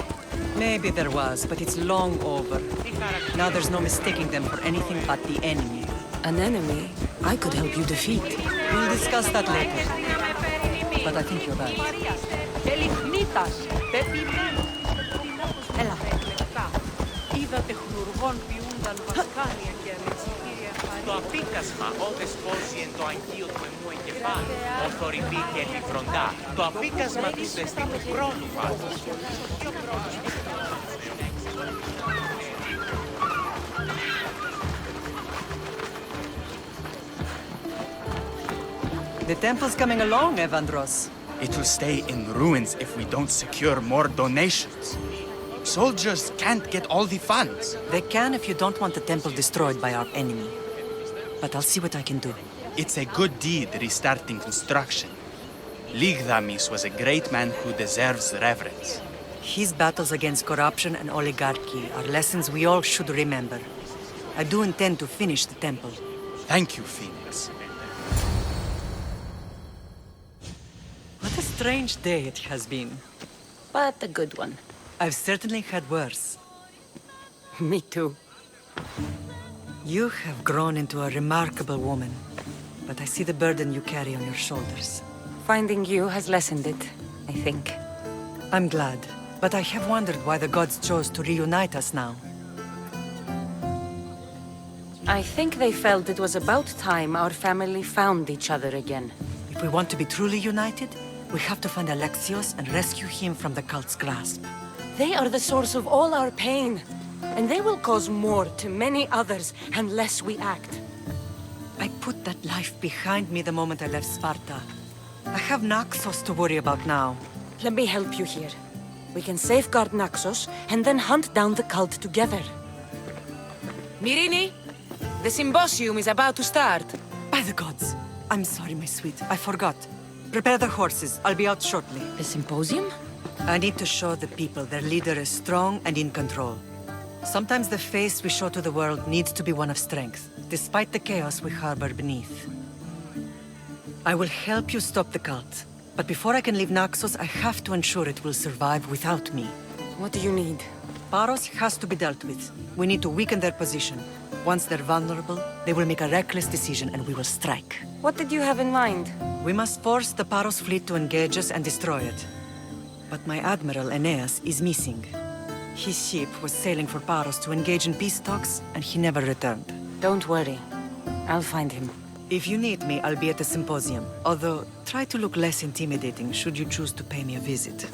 Maybe there was, but it's long over. Now there's no mistaking them for anything but the enemy. An enemy I could help you defeat. We'll discuss that later. But I think you're right. Έλα. Είδα τεχνουργών ποιούνταν βασκάρια και αλεξιτήρια χαρή. Το αφίκασμα όδες πόζει εν το αγγείο του εμού εγκεφάλου. Ο θορυβή και ελιφροντά. Το αφίκασμα του δεστή του χρόνου βάζεις. The temple's coming along, Evandros. It will stay in ruins if we don't secure more donations. Soldiers can't get all the funds. They can if you don't want the temple destroyed by our enemy. But I'll see what I can do. It's a good deed restarting construction. Ligdamis was a great man who deserves reverence. His battles against corruption and oligarchy are lessons we all should remember. I do intend to finish the temple. Thank you, Phoenix. What a strange day it has been. But a good one. I've certainly had worse. Me too. You have grown into a remarkable woman, but I see the burden you carry on your shoulders. Finding you has lessened it, I think. I'm glad, but I have wondered why the gods chose to reunite us now. I think they felt it was about time our family found each other again. If we want to be truly united, we have to find Alexios and rescue him from the cult's grasp. They are the source of all our pain, and they will cause more to many others unless we act. I put that life behind me the moment I left Sparta. I have Naxos to worry about now. Let me help you here. We can safeguard Naxos and then hunt down the cult together. Mirini, the symposium is about to start. By the gods! I'm sorry, my sweet. I forgot. Prepare the horses. I'll be out shortly. The symposium? I need to show the people their leader is strong and in control. Sometimes the face we show to the world needs to be one of strength, despite the chaos we harbor beneath. I will help you stop the cult, but before I can leave Naxos, I have to ensure it will survive without me. What do you need? Paros has to be dealt with. We need to weaken their position. Once they're vulnerable, they will make a reckless decision and we will strike. What did you have in mind? We must force the Paros fleet to engage us and destroy it. But my admiral, Aeneas, is missing. His ship was sailing for Paros to engage in peace talks, and he never returned. Don't worry. I'll find him. If you need me, I'll be at the symposium. Although, try to look less intimidating should you choose to pay me a visit.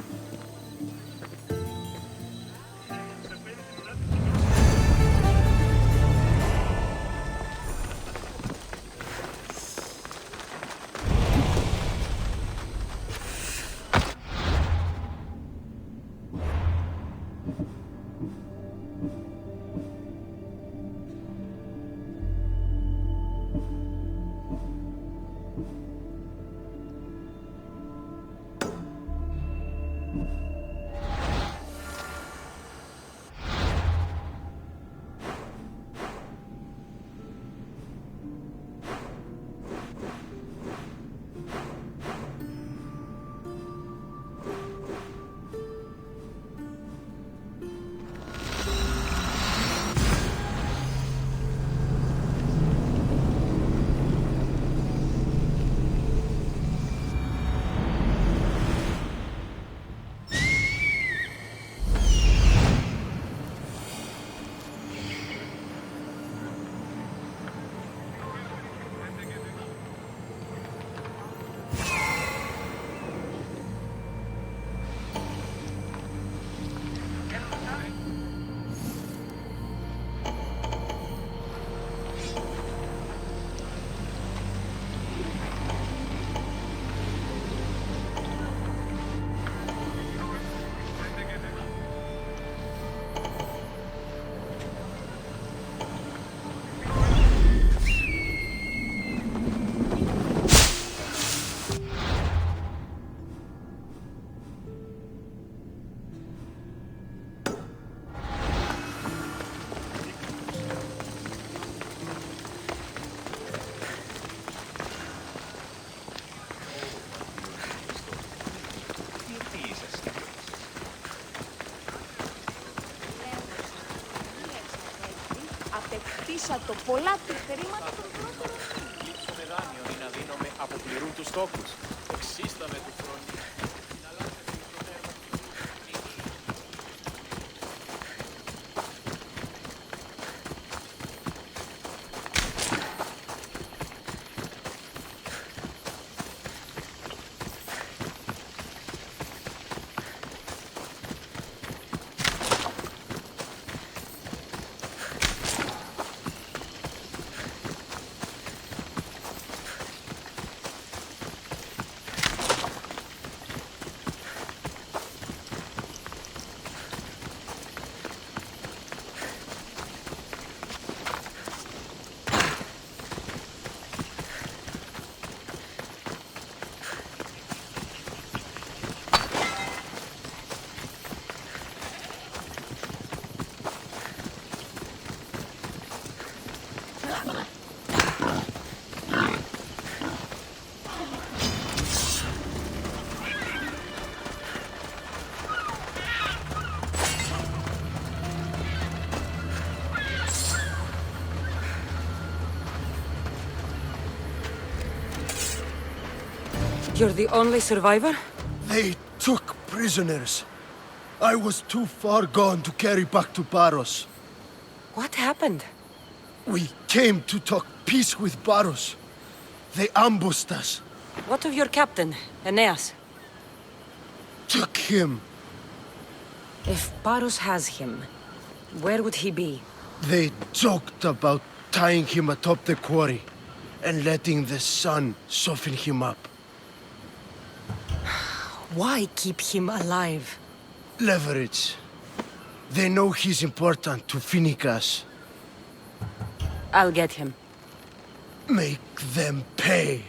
Έδωσα το πολλά του χρήματα των πρώτων. Με δάνειο ή να δίνομαι αποπληρούν τους στόχους. Εξίσταμε του χρόνου. You're the only survivor? They took prisoners. I was too far gone to carry back to Baros. What happened? We came to talk peace with Baros. They ambushed us. What of your captain, Aeneas? Took him. If Baros has him, where would he be? They joked about tying him atop the quarry and letting the sun soften him up. Why keep him alive? Leverage. They know he's important to Finicas. I'll get him. Make them pay.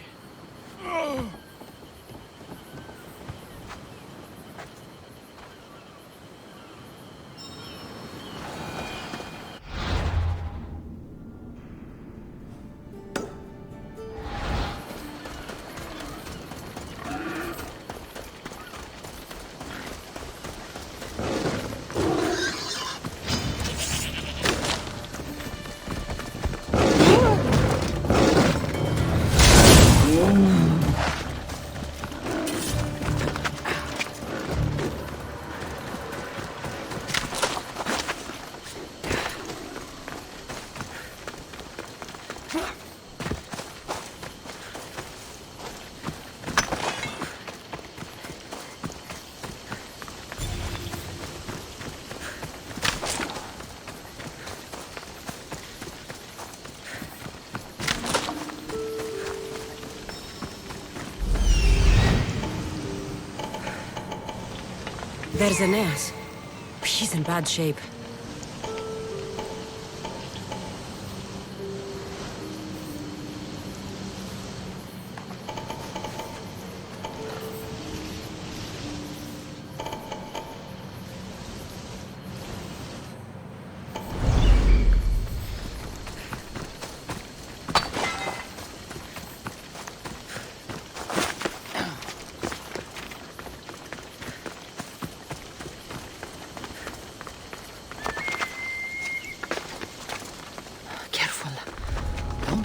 There's Aeneas. He's in bad shape.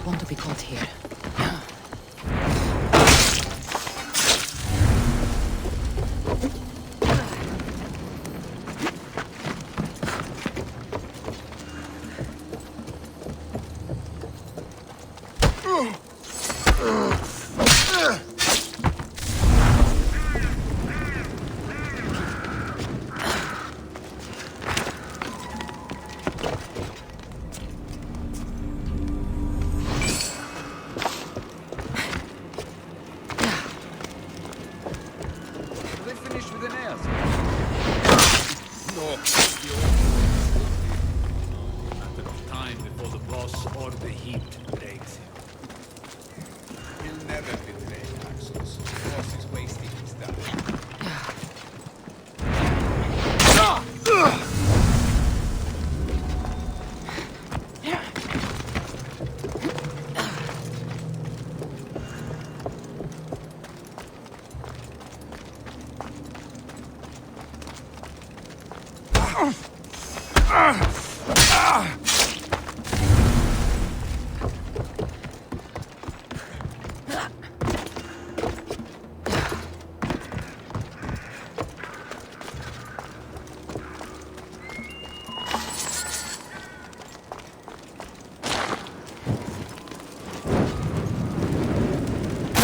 Want to be caught here.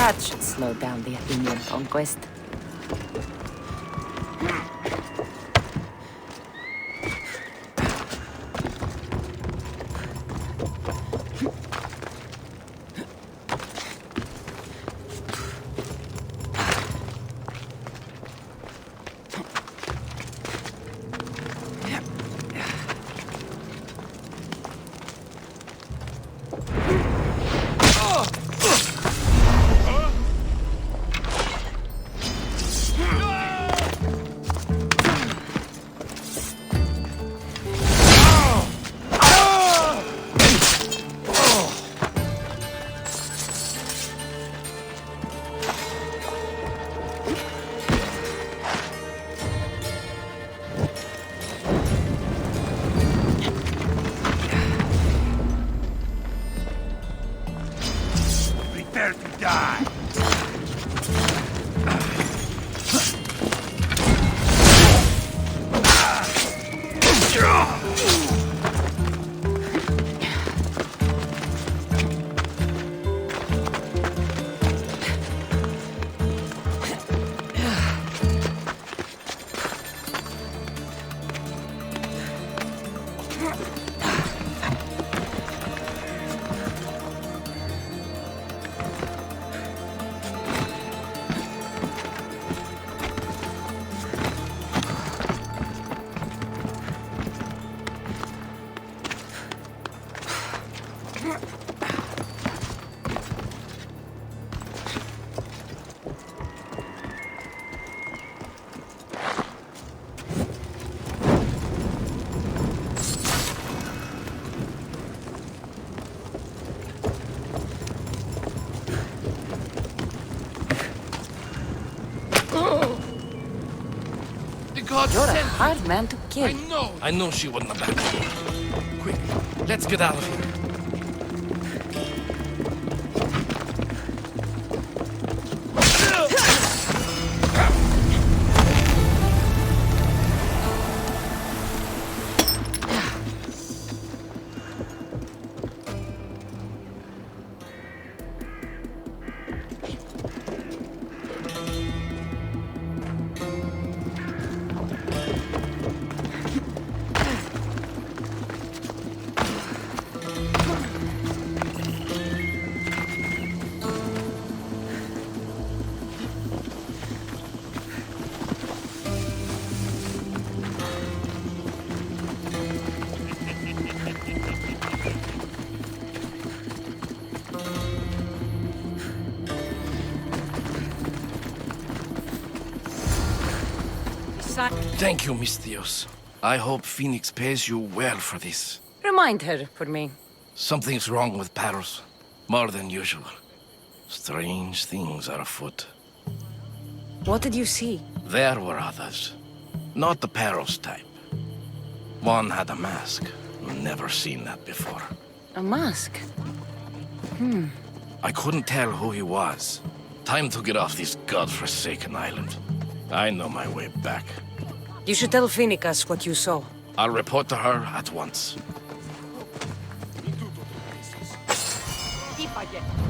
That should slow down the Athenian conquest. Prepare to die! You're a hard man to kill. I know she wouldn't have backed me. Quick, let's get out of here. Thank you, Miss Theos. I hope Phoenix pays you well for this. Remind her for me. Something's wrong with Paros. More than usual. Strange things are afoot. What did you see? There were others. Not the Paros type. One had a mask. Never seen that before. A mask? I couldn't tell who he was. Time to get off this godforsaken island. I know my way back. You should tell Phoenicus what you saw. I'll report to her at once. Keep again.